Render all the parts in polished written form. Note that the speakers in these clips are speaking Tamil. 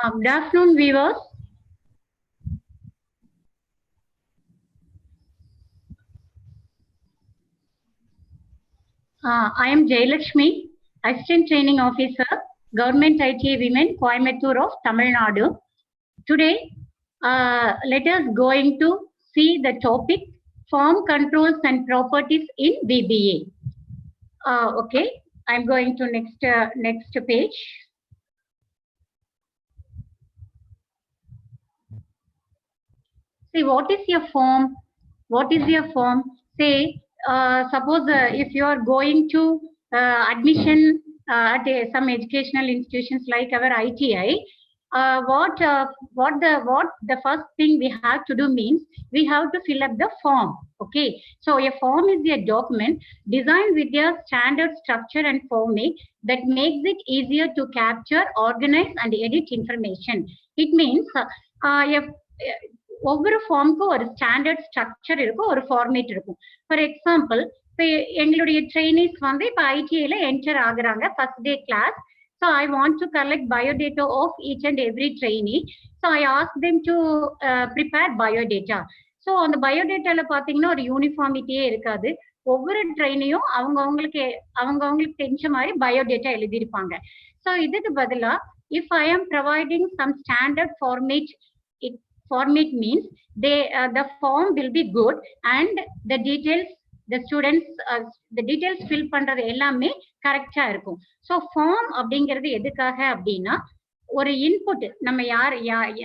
Good afternoon, viewers. I am Jayalakshmi, Assistant Training Officer, Government ITA Women, Coimbatore of Tamil Nadu. Today, let us going to see the topic Form Controls and Properties in VBA. Okay, I'm going to next page. See, what is your form? What is your form? Say, suppose if you are going to admission at some educational institutions like our ITI, what the first thing we have to do means we have to fill up the form. Okay, so a form is a document designed with a standard structure and format that makes it easier to capture, organize, and edit information. It means ஒவ்வொரு ஃபார்முக்கும் ஒரு ஸ்டாண்டர்ட் ஸ்ட்ரக்சர் இருக்கும், ஒரு ஃபார்மேட் இருக்கும். ஃபார் எக்ஸாம்பிள், இப்போ எங்களுடைய ட்ரெயினிஸ் வந்து இப்போ ஐடிஐல என்டர் ஆகுறாங்க first day class. So I want to collect biodata of each and every trainee. So I ask them to prepare biodata. So அந்த பயோடேட்டால பார்த்தீங்கன்னா ஒரு யூனிஃபார்மிட்டியே இருக்காது. ஒவ்வொரு ட்ரெயினையும் அவங்கவுங்களுக்கு தெரிஞ்ச மாதிரி பயோடேட்டா எழுதியிருப்பாங்க. ஸோ இதுக்கு பதிலாக if I am providing some standard format means the form will be good and the details the details fill பண்றது எல்லாமே கரெக்டா இருக்கும். ஸோ ஃபார்ம் அப்படிங்கிறது எதுக்காக அப்படின்னா ஒரு இன்புட் நம்ம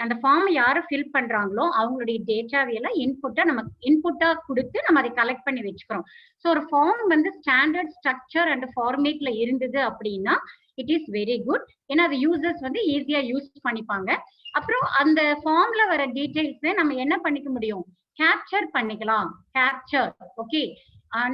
அந்த ஃபார்ம் யாரு ஃபில் பண்றாங்களோ அவங்களுடைய டேட்டாவையெல்லாம் இன்புட்டா கொடுத்து நம்ம அதை கலெக்ட் பண்ணி வச்சுக்கிறோம். ஸோ ஒரு ஃபார்ம் வந்து ஸ்டாண்டர்ட் ஸ்ட்ரக்சர் அண்ட் ஃபார்மேட்ல இருந்தது அப்படின்னா இட் இஸ் வெரி குட். ஏன்னா அது யூசர்ஸ் வந்து ஈஸியா யூஸ் பண்ணிப்பாங்க. அப்புறம் அந்த ஃபார்ம்ல வர டீடைல்ஸ் நம்ம என்ன பண்ணிக்க முடியும், கேப்சர் பண்ணிக்கலாம். கேப்சர் ஓகே,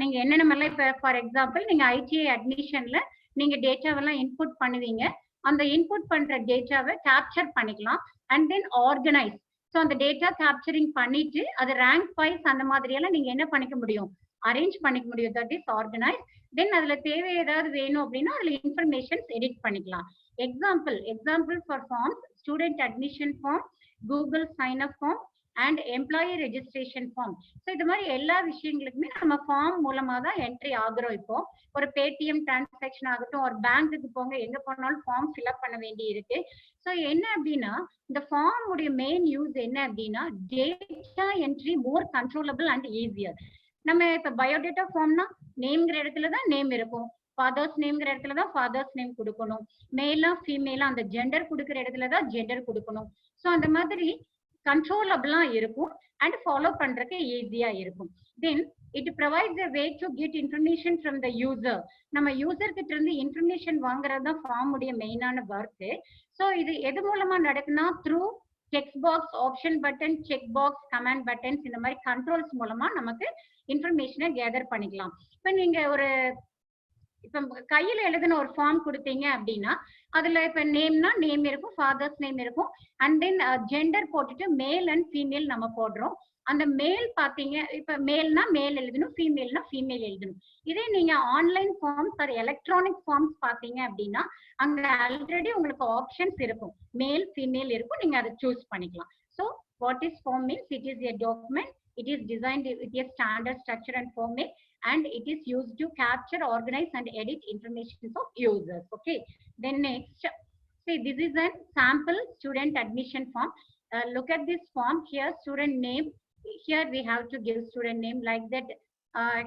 நீங்க என்னென்ன மாதிரிலாம் இப்ப ஃபார் எக்ஸாம்பிள் நீங்க ஐடிஐ அட்மிஷன்ல நீங்க டேட்டாவெல்லாம் இன்புட் பண்ணுவீங்க. அந்த இன்புட் பண்ற டேட்டாவை கேப்சர் பண்ணிக்கலாம் அண்ட் தென் ஆர்கனைஸ். ஸோ அந்த டேட்டா கேப்சரிங் பண்ணிட்டு அது ரேங்க் வைஸ் அந்த மாதிரி எல்லாம் நீங்க என்ன பண்ணிக்க முடியும், அரேஞ்ச் பண்ணிக்க முடியும். That is organise. தென் அதுல தேவை ஏதாவது வேணும் அப்படின்னா அதுல இன்ஃபர்மேஷன்ஸ் எடிட் பண்ணிக்கலாம். Example for forms, student admission form, Google sign up form and employee registration form. So இது மாதிரி எல்லா விஷயங்களுக்குமே நம்ம ஃபார்ம் மூலமா தான் என்ட்ரி ஆகுறோம். இப்போ ஒரு பேடிஎம் டிரான்சாக்ஷன் ஆகட்டும், ஒரு பேங்க்குக்கு போங்க, எங்க போனாலும் ஃபார்ம் ஃபில்அப் பண்ண வேண்டி இருக்கு. ஸோ என்ன அப்படின்னா இந்த ஃபார்ம் உடைய மெயின் யூஸ் என்ன அப்படின்னா data entry more controllable and easier. நம்ம இப்ப பயோடேட்டா ஃபார்ம்னா நேம்ங்கிற இடத்துல தான் நேம் இருக்கும், ஃபாதர்ஸ் நேம்ங்கிற இடத்துல தான் ஃபாதர்ஸ் நேம் கொடுக்கணும், மேலா ஃபீமேலா அந்த ஜெண்டர் கொடுக்குற இடத்துல தான் ஜெண்டர் கொடுக்கணும். ஸோ அந்த மாதிரி கண்ட்ரோலபிளா இருக்கும் அண்ட் ஃபாலோ பண்றதுக்கு ஈஸியா இருக்கும். Then it provides a way to get information from the user. நம்ம யூசர் கிட்ட இருந்து இன்ஃபர்மேஷன் வாங்குறது தான் ஃபார்ம் உடைய மெயினான ஒர்க். ஸோ இது எது மூலமா நடக்குன்னா through text box, option button, check box, command buttons, இந்த மாதிரி கண்ட்ரோல்ஸ் மூலமா நமக்கு இன்ஃபர்மேஷனை கேதர் பண்ணிக்கலாம். இப்ப நீங்க இப்ப கையில எழுதின ஒரு ஃபார்ம் கொடுத்தீங்க அப்படின்னா அதுல இப்ப நேம்னா நேம் இருக்கும், ஃபாதர்ஸ் நேம் இருக்கும் அண்ட் தென் ஜெண்டர் போட்டுட்டு மேல் அண்ட் ஃபீமேல் நம்ம போடுறோம். அந்த மேல் பாத்தீங்க, இப்ப மேல்னா மேல் எழுதணும், ஃபீமேல்னா ஃபீமேல் எழுதணும். இதே நீங்க online forms or electronic forms பாத்தீங்க அப்படின்னா அங்க ஆல்ரெடி உங்களுக்கு ஆப்ஷன்ஸ் இருக்கும், மேல் ஃபீமேல் இருக்கும், நீங்க அதை சூஸ் பண்ணிக்கலாம். So what is form means it is a document. It is designed with a standard structure and format and it is used to capture, organize and edit information of users. Okay, then next, see this is a sample student admission form. Look at this form here. Student name, here we have to give student name like that.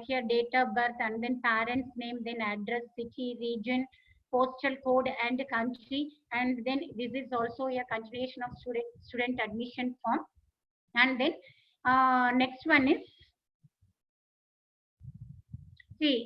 Here date of birth and then parents name, then address, city, region, postal code and country, and then this is also a continuation of student admission form. And then next one is, see,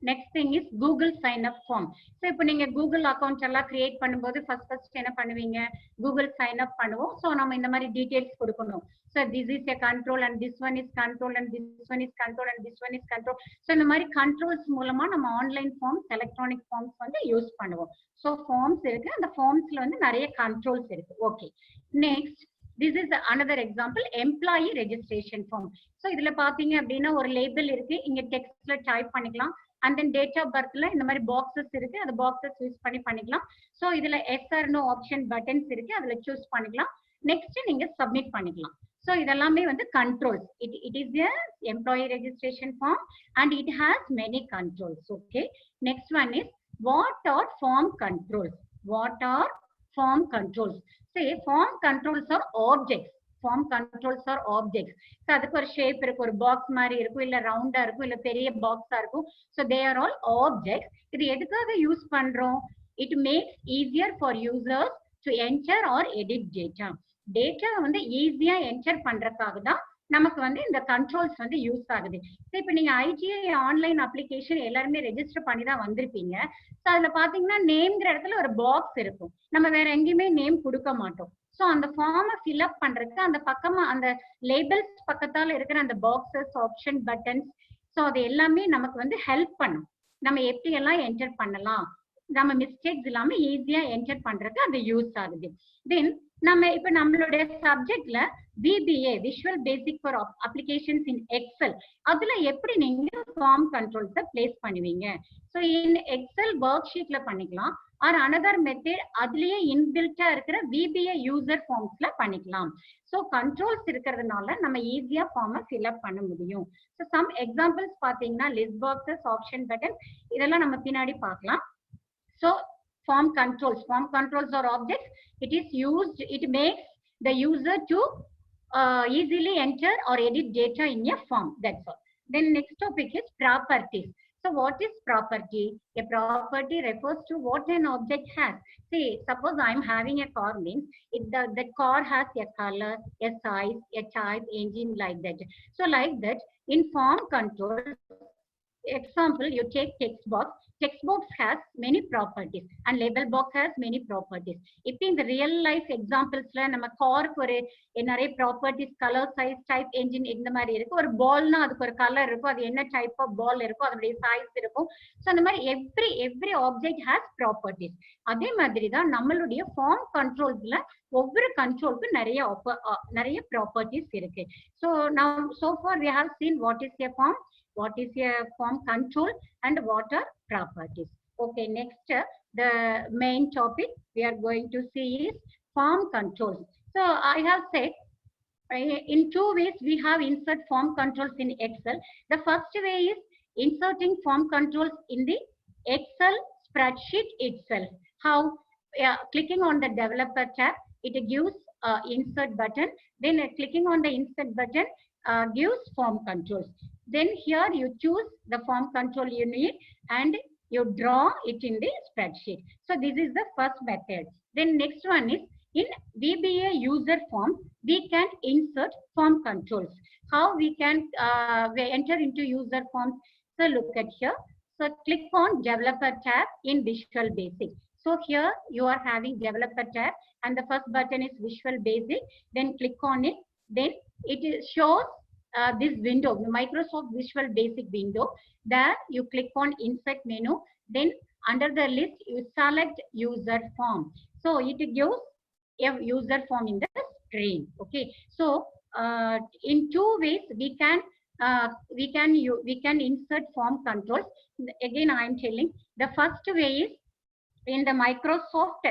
next thing is Google sign up form. So இப்போ நீங்க Google account எல்லாம் create பண்ணும்போது first என்ன பண்ணுவீங்க, Google sign up பண்ணுவோம். So நம்ம இந்த மாதிரி details கொடுக்கணும். So this is a control and this one is control and this one is control and this one is control. So இந்த மாதிரி controls மூலமா நம்ம ஆன்லைன் ஃபார்ம்ஸ், எலக்ட்ரானிக் ஃபார்ம்ஸ் வந்து யூஸ் பண்ணுவோம். So forms இருக்கு, அந்த ஃபார்ம்ஸ்ல வந்து நிறைய controls இருக்கு. Okay, next this is another example, employee registration form. So இதுல பாத்தீங்க அப்படின்னா ஒரு லேபிள் இருக்கு, இங்க டெக்ஸ்ட்ல டைப் பண்ணிக்கலாம். and then date of birth la indha mari boxes irukku அந்த boxes யூஸ் பண்ணி பண்ணிக்கலாம். so இதுல yes or no option buttons இருக்கு அதுல choose பண்ணிக்கலாம். next நீங்க submit பண்ணிக்கலாம். so இதெல்லாமே வந்து controls. it is a employee registration form and it has many controls. okay, next one is what are form controls. what are form controls? say form controls are objects. form controls are objects. so அதுக்கு ஒரு ஷேப் இருக்கு, ஒரு பாக்ஸ் மாதிரி இருக்கும், இல்ல ரவுண்டா இருக்கும், இல்ல பெரிய பாக்ஸா இருக்கும். so they are all objects. இது எதுக்காக யூஸ் பண்றோம்? it makes easier for users to enter or edit data. data வந்து ஈஸியா என்டர் பண்றதுக்காக தான் நமக்கு வந்து இந்த கண்ட்ரோல்ஸ் வந்து யூஸ் ஆகுது. இப்போ நீங்க ஐடிஐ ஆன்லைன் அப்ளிகேஷன் எல்லாருமே ரெஜிஸ்டர் பண்ணி தான் வந்திருப்பீங்க. ஸோ அதுல பாத்தீங்கன்னா நேம்ங்கிற இடத்துல ஒரு பாக்ஸ் இருக்கும், நம்ம வேற எங்கேயுமே நேம் கொடுக்க மாட்டோம். ஸோ அந்த ஃபார்மை ஃபில் அப் பண்றதுக்கு அந்த பக்கமா அந்த லேபிள்ஸ் பக்கத்தால இருக்கிற அந்த பாக்ஸஸ், ஆப்ஷன், பட்டன்ஸ், ஸோ அது எல்லாமே நமக்கு வந்து ஹெல்ப் பண்ணும். நம்ம எப்படி எல்லாம் என்டர் பண்ணலாம், நம்ம மிஸ்டேக்ஸ் இல்லாம ஈஸியா என்டர் பண்றதுக்கு அது யூஸ் ஆகுது. தென் நம்ம இப்ப நம்மளுடைய சப்ஜெக்ட்ல VBA visual basic for applications in Excel அதுல எப்படி நீங்க ஃபார்ம் கண்ட்ரோல்ஸை பிளேஸ் பண்ணுவீங்க? ஸோ இன் எக்ஸல் ஒர்க் ஷீட்ல பண்ணிக்கலாம் ஆர் அனதர் மெத்தட் அதுலயே இன்பில்ட்டா இருக்கிற VBA யூசர் ஃபார்ம்ஸ்ல பண்ணிக்கலாம். ஸோ கண்ட்ரோல்ஸ் இருக்கிறதுனால நம்ம ஈஸியா ஃபார்மை ஃபில் அப் பண்ண முடியும். ஸோ சம் எக்ஸாம்பிள்ஸ் பாத்தீங்கன்னா லிஸ்ட் பாக்ஸஸ், ஆப்ஷன் பட்டன் இதெல்லாம் நம்ம பின்னாடி பார்க்கலாம். So form controls are objects. it is used, it makes the user to easily enter or edit data in a form. That's all. Then next topic is properties. So what is property? A property refers to what an object has. See, suppose I am having a car, means the car has a color, a size, a type, engine, like that. So like that in form control, example you take text box. Text box has many properties and label box has many properties. இப்போ இந்த ரியல் லைஃப் எக்ஸாம்பிள்ஸ்ல நம்ம காருக்கு ஒரு நிறைய properties, colour, size, type, engine இந்த மாதிரி இருக்கு. ஒரு பால்னா அதுக்கு ஒரு கலர் இருக்கும், அது என்ன டைப் ஆஃப் பால் இருக்கும், அதனுடைய சைஸ் இருக்கும். ஸோ அந்த மாதிரி எவ்ரி ஆப்ஜெக்ட் ஹேஸ் ப்ராப்பர்ட்டிஸ். அதே மாதிரி தான் நம்மளுடைய ஃபார்ம் கண்ட்ரோல்ஸ்ல ஒவ்வொரு கண்ட்ரோலுக்கும் நிறைய ப்ராப்பர்ட்டிஸ் இருக்கு. So now so far we have seen what is a form, what is a form control, and what are properties. Okay, next the main topic we are going to see is form controls. So I have said in two ways we have insert form controls in Excel. The first way is inserting form controls in the Excel spreadsheet itself. How? Clicking on the developer tab, it gives insert button. Then clicking on the insert button gives form controls. Then here you choose the form control you need and you draw it in the spreadsheet. So this is the first method. Then next one is in VBA user form, we can insert form controls. How we can we enter into user forms? So look at here. So click on developer tab in Visual Basic. So here you are having developer tab and the first button is Visual Basic. Then click on it. Then it shows this window, the Microsoft Visual Basic window. There you click on insert menu. Then under the list you select user form. So it gives a user form in the screen. Okay. So in two ways we can insert form controls. Again I am telling, the first way is in the Microsoft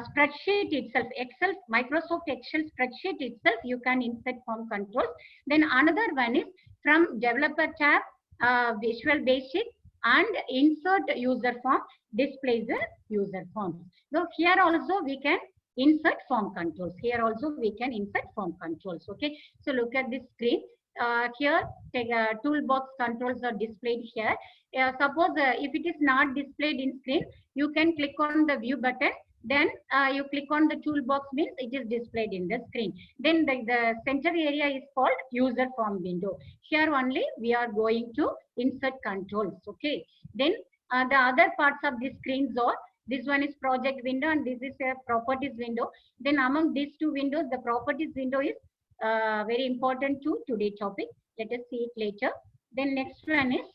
spreadsheet itself, Microsoft Excel spreadsheet itself, you can insert form controls. Then another one is from developer tab, Visual Basic, and insert user form, displays the user form. So here also we can insert form controls. Here also we can insert form controls. Okay. So look at this screen. Here toolbox controls are displayed here. Suppose if it is not displayed in screen, you can click on the view button. Then you click on the toolbox, means it is displayed in the screen. Then the center area is called user form window. Here only we are going to insert controls. Okay. Then the other parts of the screens are, this one is project window and this is a properties window. Then among these two windows, the properties window is very important to today's topic. Let us see it later. Then next one is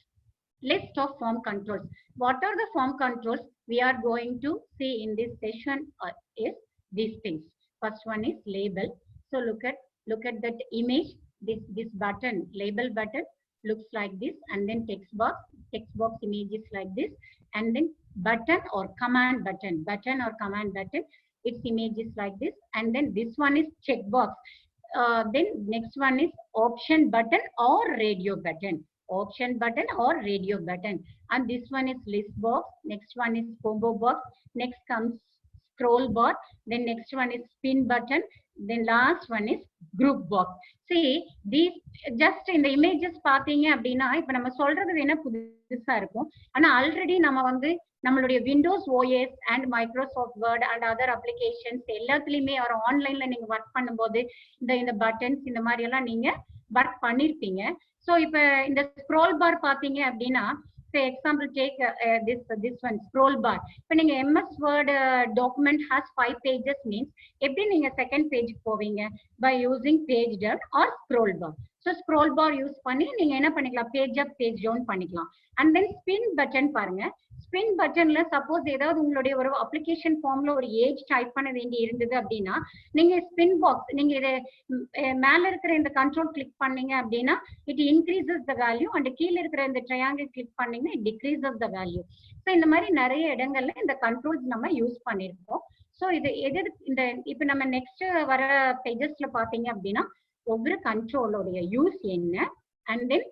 list of form controls. What are the form controls we are going to see in this session is these things. First one is label. So look at that image, this button, label button. looks like this, and then text box image is like this, and then button or command button, its image is like this, and then this one is checkbox. Then next one is option button or radio button, and this one is list box, next one is combo box, next comes scroll bar, then next one is spin button, then last one is group box. See, these just in the images பாத்தீங்க அப்படின்னா இப்ப நம்ம சொல்றது வேணா புதுசா இருக்கும், ஆனா ஆல்ரெடி நம்ம வந்து நம்மளுடைய Windows OS and Microsoft word and other applications எல்லாத்துலயுமே ஒரு ஆன்லைன்ல நீங்க ஒர்க் பண்ணும்போது இந்த பட்டன்ஸ் இந்த மாதிரி எல்லாம் நீங்க ஒர்க் பண்ணிருப்பீங்க. ஸோ இப்ப இந்த ஸ்க்ரோல் பார் பாத்தீங்க அப்படின்னா, for example take this one scroll bar. இப்ப நீங்க MS Word document has 5 pages means எப்படி நீங்க second page போவீங்க? By using page down or scroll bar. So scroll bar use பண்ணி நீங்க என்ன பண்ணிக்கலாம்? Page up page down பண்ணிக்கலாம். And then spin button பாருங்க. ஸ்பின் பட்டன்ல சப்போஸ் ஏதாவது உங்களுடைய ஒரு அப்ளிகேஷன் ஃபார்ம்ல ஒரு ஏஜ் டைப் பண்ண வேண்டி இருந்தது அப்படின்னா, நீங்க ஸ்பின் பாக்ஸ் நீங்க இதை மேல இருக்கிற இந்த கண்ட்ரோல் கிளிக் பண்ணீங்க அப்படின்னா it increases the value, and கீழே இருக்கிற இந்த ட்ரையாங்கிள் கிளிக் பண்ணீங்கன்னா it decreases the value. So இந்த மாதிரி நிறைய இடங்கள்ல இந்த கண்ட்ரோல்ஸ் நம்ம யூஸ் பண்ணியிருக்கோம். ஸோ இது எது இந்த இப்ப நம்ம நெக்ஸ்ட் வர பேஜஸ்ல பாத்தீங்க அப்படின்னா ஒவ்வொரு கண்ட்ரோலோடைய யூஸ் என்ன, அண்ட் தென்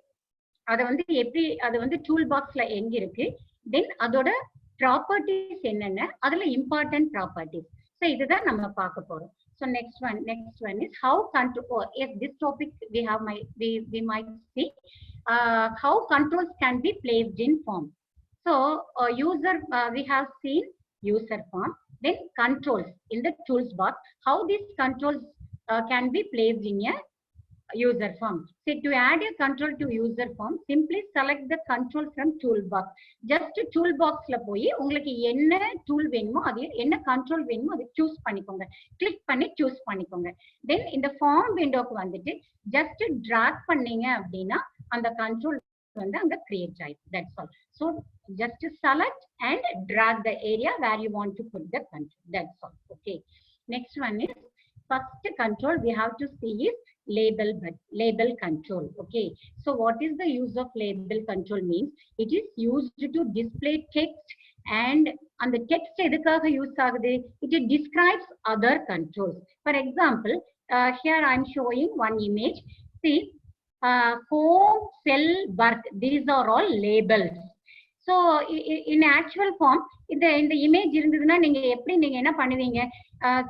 அதை வந்து எப்படி அது வந்து டூல் பாக்ஸ்ல எங்க இருக்கு, தென் அதோட ப்ராப்பர்ட்டிஸ் என்னென்ன, அதுல இம்பார்ட்டன்ட் ப்ராப்பர்ட்டிஸ். ஸோ இதுதான் நம்ம பார்க்க போறோம். So next one is how control. Yes, this topic we might see how controls can be placed in form. So we have seen user form, then controls in the tools box. How these controls can be placed in a user form. So to add a control to user form, simply select the control from toolbox. Just toolbox la poi உங்களுக்கு என்ன டூல் வேணுமோ அது என்ன கண்ட்ரோல் வேணுமோ அதை சூஸ் பண்ணிக்கோங்க, கிளிக் பண்ணி சூஸ் பண்ணிக்கோங்க. தென் இந்த ஃபார்ம் விண்டோக்கு வந்துட்டு ஜஸ்ட் டிராக் பண்ணீங்க அப்படின்னா அந்த கண்ட்ரோல் வந்து அங்க கிரியேட் ஆயிடும். That's all. So just select and drag the area where you want to put the control. That's all. Okay, next one is first control we have to see is label control. Okay, so what is the use of label control means it is used to display text, and the text edukkaga use agudhu, it describes other controls. For example, here I am showing one image. See, home, cell, birth, these are all labels. So in actual form இந்த இமேஜ் இருந்ததுன்னா நீங்க எப்படி நீங்க என்ன பண்ணுவீங்க?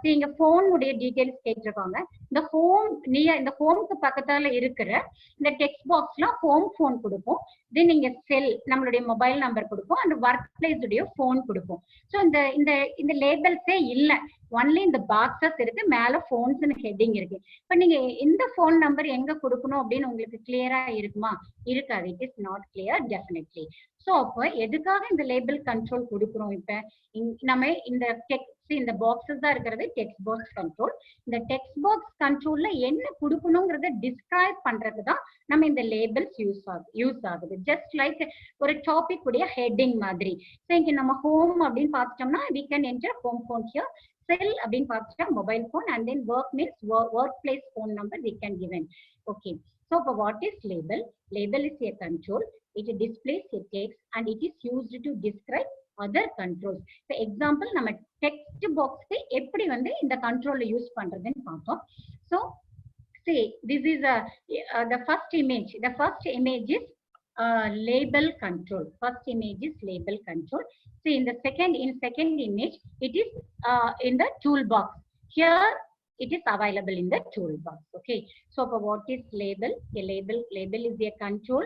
நீங்க போன் உடைய டீடைல்ஸ் கேட்டிருக்காங்க, இந்த ஹோம்க்கு பக்கத்தால இருக்கிற இந்த டெக்ஸ்ட் பாக்ஸ்ல ஹோம் போன் கொடுப்போம், தென் நீங்க செல் நம்மளுடைய மொபைல் நம்பர் கொடுப்போம், அந்த ஒர்க் பிளேஸ் உடைய போன் கொடுப்போம். ஸோ இந்த லேபிள்ஸே இல்ல, ஒன்லி இந்த பாக்ஸஸ் இருக்கு, மேல போன்ஸ்னு ஹெட்டிங் இருக்கு. இப்ப நீங்க இந்த போன் நம்பர் எங்க கொடுக்கணும் அப்படின்னு உங்களுக்கு கிளியரா இருக்குமா? இருக்காது. It is not clear definitely. So அப்போ எதுக்காக இந்த லேபிள் கண்ட்ரோல் கொடுக்குறோம்? இப்ப நம்ம இந்த டெக்ஸ்ட் இந்த பாக்ஸஸ் தான் இருக்கிறது டெக்ஸ்ட் பாக்ஸ் கண்ட்ரோல். இந்த டெக்ஸ்ட் பாக்ஸ் கண்ட்ரோல்ல என்ன கொடுக்கணுங்கிறத டிஸ்கிரைப் பண்றது தான் நம்ம இந்த லேபிள்ஸ் யூஸ் ஆகுது. ஜஸ்ட் லைக் ஒரு டாபிக் உடைய ஹெட்டிங் மாதிரி. ஸோ இங்க நம்ம ஹோம் அப்படின்னு பார்த்துட்டோம்னா we can enter home phone here. Cell அப்படின்னு பார்த்துட்டா mobile phone, and then work means workplace phone number we can given. Okay, so what is label? Label is a control. It displays a text and it is used to describe other controls. For example, நம்ம text box எப்படி வந்து இந்த கண்ட்ரோல்ல யூஸ் பண்றதுன்னு பார்த்தோம். So see, this is the first image. The first image is label control. First image is label control. See, in the second image it is in the toolbox. Here it is available in the toolbox. Okay, so what is label? A label is a control.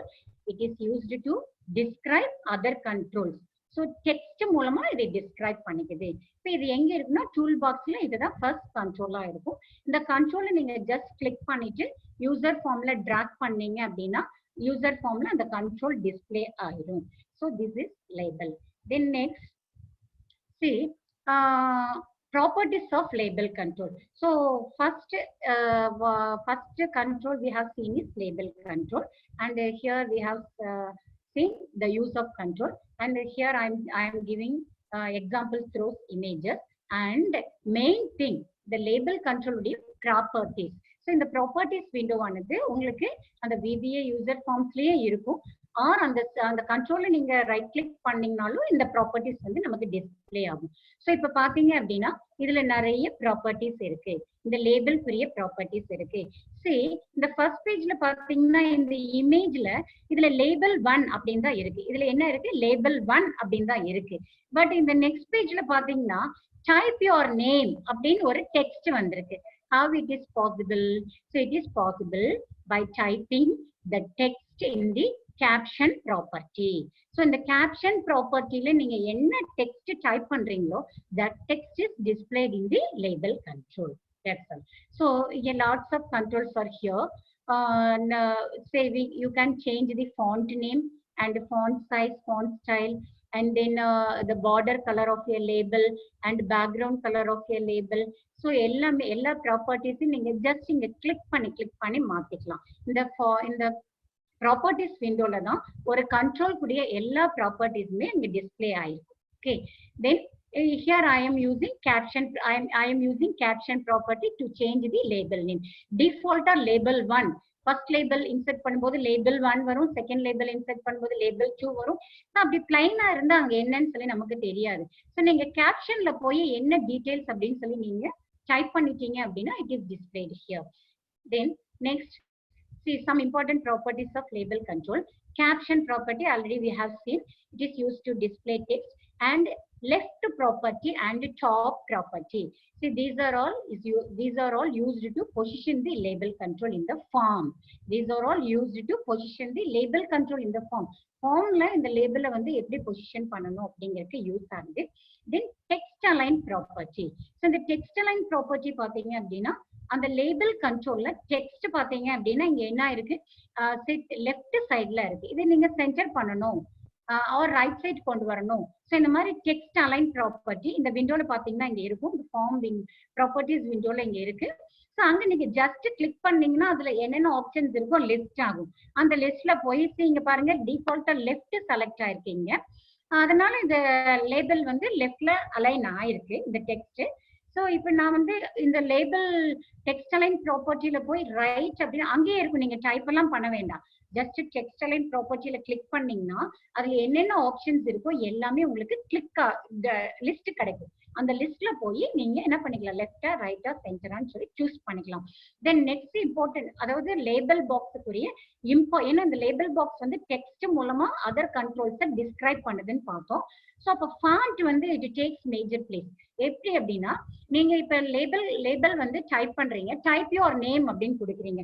It is used to describe other controls. So text மூலமா இதை டிஸ்கிரைப் பண்ணிக்குது. இப்போ இது எங்க இருக்குன்னா டூல் பாக்ஸ்ல இதுதான் ஃபர்ஸ்ட் கண்ட்ரோலா இருக்கும். இந்த கண்ட்ரோலை நீங்க ஜஸ்ட் கிளிக் பண்ணிட்டு யூசர் ஃபார்ம்ல டிராக் பண்ணீங்க அப்படின்னா யூசர் ஃபார்ம்ல அந்த கண்ட்ரோல் டிஸ்பிளே ஆயிடும். So this is label. Then next see properties of label control. So first control we have seen is label control, and here we have seen the use of control, and here I am giving examples through images. And main thing, the label control properties. So இந்த ப்ராப்பர்ட்டிஸ் விண்டோ ஆனது உங்களுக்கு அந்த VBA யூசர் ஃபார்ம்ஸ்லயே இருக்கும். ஆர் அந்த கண்ட்ரோல்ல நீங்க ரைட் கிளிக் பண்ணீங்கனாலும் இந்த ப்ராப்பர்ட்டிஸ் வந்து நமக்கு டிஸ்பிளே ஆகும். ஸோ இப்போ பாத்தீங்க அப்படின்னா இதுல நிறைய ப்ராப்பர்ட்டிஸ் இருக்கு. இந்த லேபிள்க்குரிய ப்ராப்பர்ட்டிஸ் இருக்கு. சரி, இந்த ஃபர்ஸ்ட் பேஜ்ல பாத்தீங்கன்னா இந்த இமேஜ்ல இதுல லேபிள் 1 அப்படின்னு தான் இருக்கு. இதுல என்ன இருக்கு? லேபிள் 1 அப்படின்னு தான் இருக்கு. பட் இந்த நெக்ஸ்ட் பேஜ்ல பாத்தீங்கன்னா டைப் யுவர் நேம் அப்படின்னு ஒரு டெக்ஸ்ட் வந்திருக்கு. How it is possible? So it is possible by typing the text in the caption property. So in the caption property la neenga enna text type pandringlo that text is displayed in the label control. That's all. So yeah, lots of controls are here. Say you can change the font name and font size, font style, and then the border color of your label and background color of your label. So எல்லா ப்ராப்பர்ட்டிஸும் நீங்க ஜஸ்ட் இங்க கிளிக் பண்ணி மாத்திக்கலாம். இந்த ப்ராப்பர்ட்டிஸ் விண்டோல தான் ஒரு கண்ட்ரோல் கூடிய எல்லா ப்ராப்பர்ட்டிஸுமே இங்க டிஸ்ப்ளே ஆயிருக்கும். Okay, then here I am using caption. I am using caption property to change the label name. Default label 1. First label insert பண்ணும்போது label 1 வரும், செகண்ட் label insert பண்ணும்போது label 2 வரும். அப்படி பிளைனா இருந்தா அங்க என்னன்னு சொல்லி நமக்கு தெரியாது. ஸோ நீங்க கேப்ஷன்ல போய் என்ன டீடைல்ஸ் அப்படின்னு சொல்லி நீங்க டைப் பண்ணிட்டீங்க அப்படின்னா it is displayed here. Then next, see some important properties of label control. Caption property already we have seen. It is used to display text, and left property and top property. See, these are all used to position the label control in the form. These are all used to position the label control in the form. Formல இந்த லேபிள வந்து எப்படி பொசிஷன் பண்ணணும் அப்படிங்கிறதுக்கு யூஸ் ஆகுது. தென் டெக்ஸ்ட் அலைன் ப்ராப்பர்ட்டி. ஸோ இந்த டெக்ஸ்ட் அலைன் ப்ராப்பர்ட்டி பாத்தீங்க அப்படின்னா அந்த லேபிள் கண்ட்ரோல்ல டெக்ஸ்ட் பாத்தீங்க அப்படின்னா இங்க என்ன இருக்கு? லெஃப்ட் சைட்ல இருக்கு. இதை நீங்க சென்டர் பண்ணணும் ஆர் ரைட் சைட் கொண்டு வரணும். ஸோ இந்த மாதிரி டெக்ஸ்ட் அலைன் ப்ராப்பர்ட்டி இந்த விண்டோல பாத்தீங்கன்னா இங்க இருக்கும். இந்த ஃபார்ம் ப்ராப்பர்ட்டிஸ் விண்டோல இங்க இருக்கு. ஸோ அங்க நீங்க ஜஸ்ட் கிளிக் பண்ணீங்கன்னா அதுல என்னென்ன ஆப்ஷன்ஸ் இருக்கோ லிஸ்ட் ஆகும். அந்த லிஸ்ட்ல போய் இங்க பாருங்க டிஃபால்ட்டா லெஃப்ட் செலக்ட் ஆயிருக்கீங்க. அதனால இந்த லேபிள் வந்து லெஃப்ட்ல அலைன் ஆயிருக்கு இந்த டெக்ஸ்ட். ஸோ இப்போ நான் வந்து இந்த லேபிள் டெக்ஸ்ட் அலைன் ப்ராப்பர்ட்டியில போய் ரைட் அப்படின்னு அங்கேயே இருக்கும். நீங்க டைப் எல்லாம் பண்ண வேண்டாம். ஜஸ்ட் டெக்ஸ்ட் அலைன் ப்ராப்பர்ட்டியில கிளிக் பண்ணீங்கன்னா அதுல என்னென்ன ஆப்ஷன்ஸ் இருக்கோ எல்லாமே உங்களுக்கு லிஸ்ட் கிடைக்கும். அந்த லிஸ்ட்ல போய் நீங்க என்ன பண்ணிக்கலாம்? லெஃப்டா, ரைட்டா, சென்டரான்னு சொல்லி சூஸ் பண்ணிக்கலாம். தென் நெக்ஸ்ட் இம்பார்ட்டன்ட், அதாவது லேபிள் பாக்ஸுக்குரிய ஏன்னா இந்த லேபிள் பாக்ஸ் வந்து டெக்ஸ்ட் மூலமா அதர் கண்ட்ரோல்ஸை டிஸ்கிரைப் பண்ணுதுன்னு பார்த்தோம். ஸோ அப்போ ஃபாண்ட் வந்து இட் டேக்ஸ் மேஜர் பிளேஸ். எப்படி அப்படின்னா நீங்க இப்ப லேபிள் வந்து டைப் பண்றீங்க, டைப் யுவர் நேம் அப்படின்னு கொடுக்குறீங்க.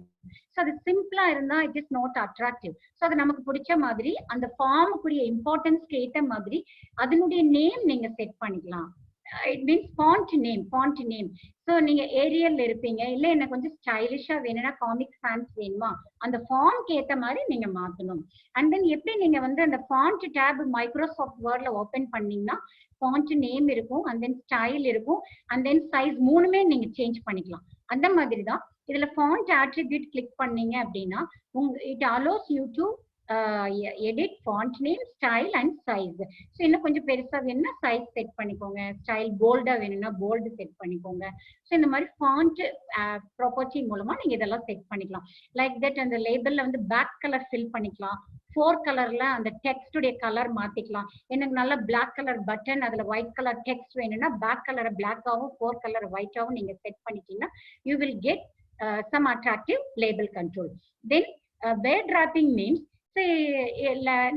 ஸோ அது சிம்பிளா இருந்தா it is not attractive. So அது நமக்கு பிடிச்ச மாதிரி அந்த ஃபார்முக்குரிய இம்பார்ட்டன்ஸ்க்கு ஏற்ற மாதிரி அதனுடைய நேம் நீங்க செட் பண்ணிக்கலாம். It means font name. So நீங்க ஏரியல் இருப்பீங்க, இல்ல எனக்கு கொஞ்சம் ஸ்டைலிஷா வேணும்னா காமிக் ஃபேன்ஸ் வேணுமா, அந்த ஃபாண்ட் ஏத்த மாதிரி நீங்க மாத்தணும். அண்ட் தென் எப்படி நீங்க வந்து அந்த ஃபாண்ட் டேப் மைக்ரோசாஃப்ட் வேர்ட்ல ஓபன் பண்ணீங்கன்னா ஃபாண்ட் நேம் இருக்கும், அண்ட் தென் ஸ்டைல் இருக்கும், அண்ட் தென் சைஸ் மூணுமே நீங்க சேஞ்ச் பண்ணிக்கலாம். அந்த மாதிரி தான் இதுல ஃபாண்ட் ஆட்ரிபியூட் கிளிக் பண்ணீங்க அப்படின்னா it allows you to edit font name, style and size. So இன்னும் கொஞ்சம் பெருசா வேணும்னா சைஸ் செட் பண்ணிக்கோங்க, ஸ்டைல் போல்டா வேணும்னா போல்டு செட் பண்ணிக்கோங்க. ஸோ இந்த மாதிரி ஃபாண்ட் ப்ராப்பர்ட்டி மூலமா நீங்க இதெல்லாம் செட் பண்ணிக்கலாம். லைக் தட் அந்த லேபிள்ல வந்து பேக் கலர் ஃபில் பண்ணிக்கலாம். 4 கலர்ல அந்த டெக்ஸ்டுடைய கலர் மாத்திக்கலாம். எனக்கு நல்ல பிளாக் கலர் பட்டன், அதுல ஒயிட் கலர் டெக்ஸ்ட் வேணும்னா பேக் கலரை பிளாக்காவும் 4 கலர் ஒயிட்டாவும் நீங்க செட் பண்ணிட்டீங்கன்னா you will get some attractive label control. Then word wrapping means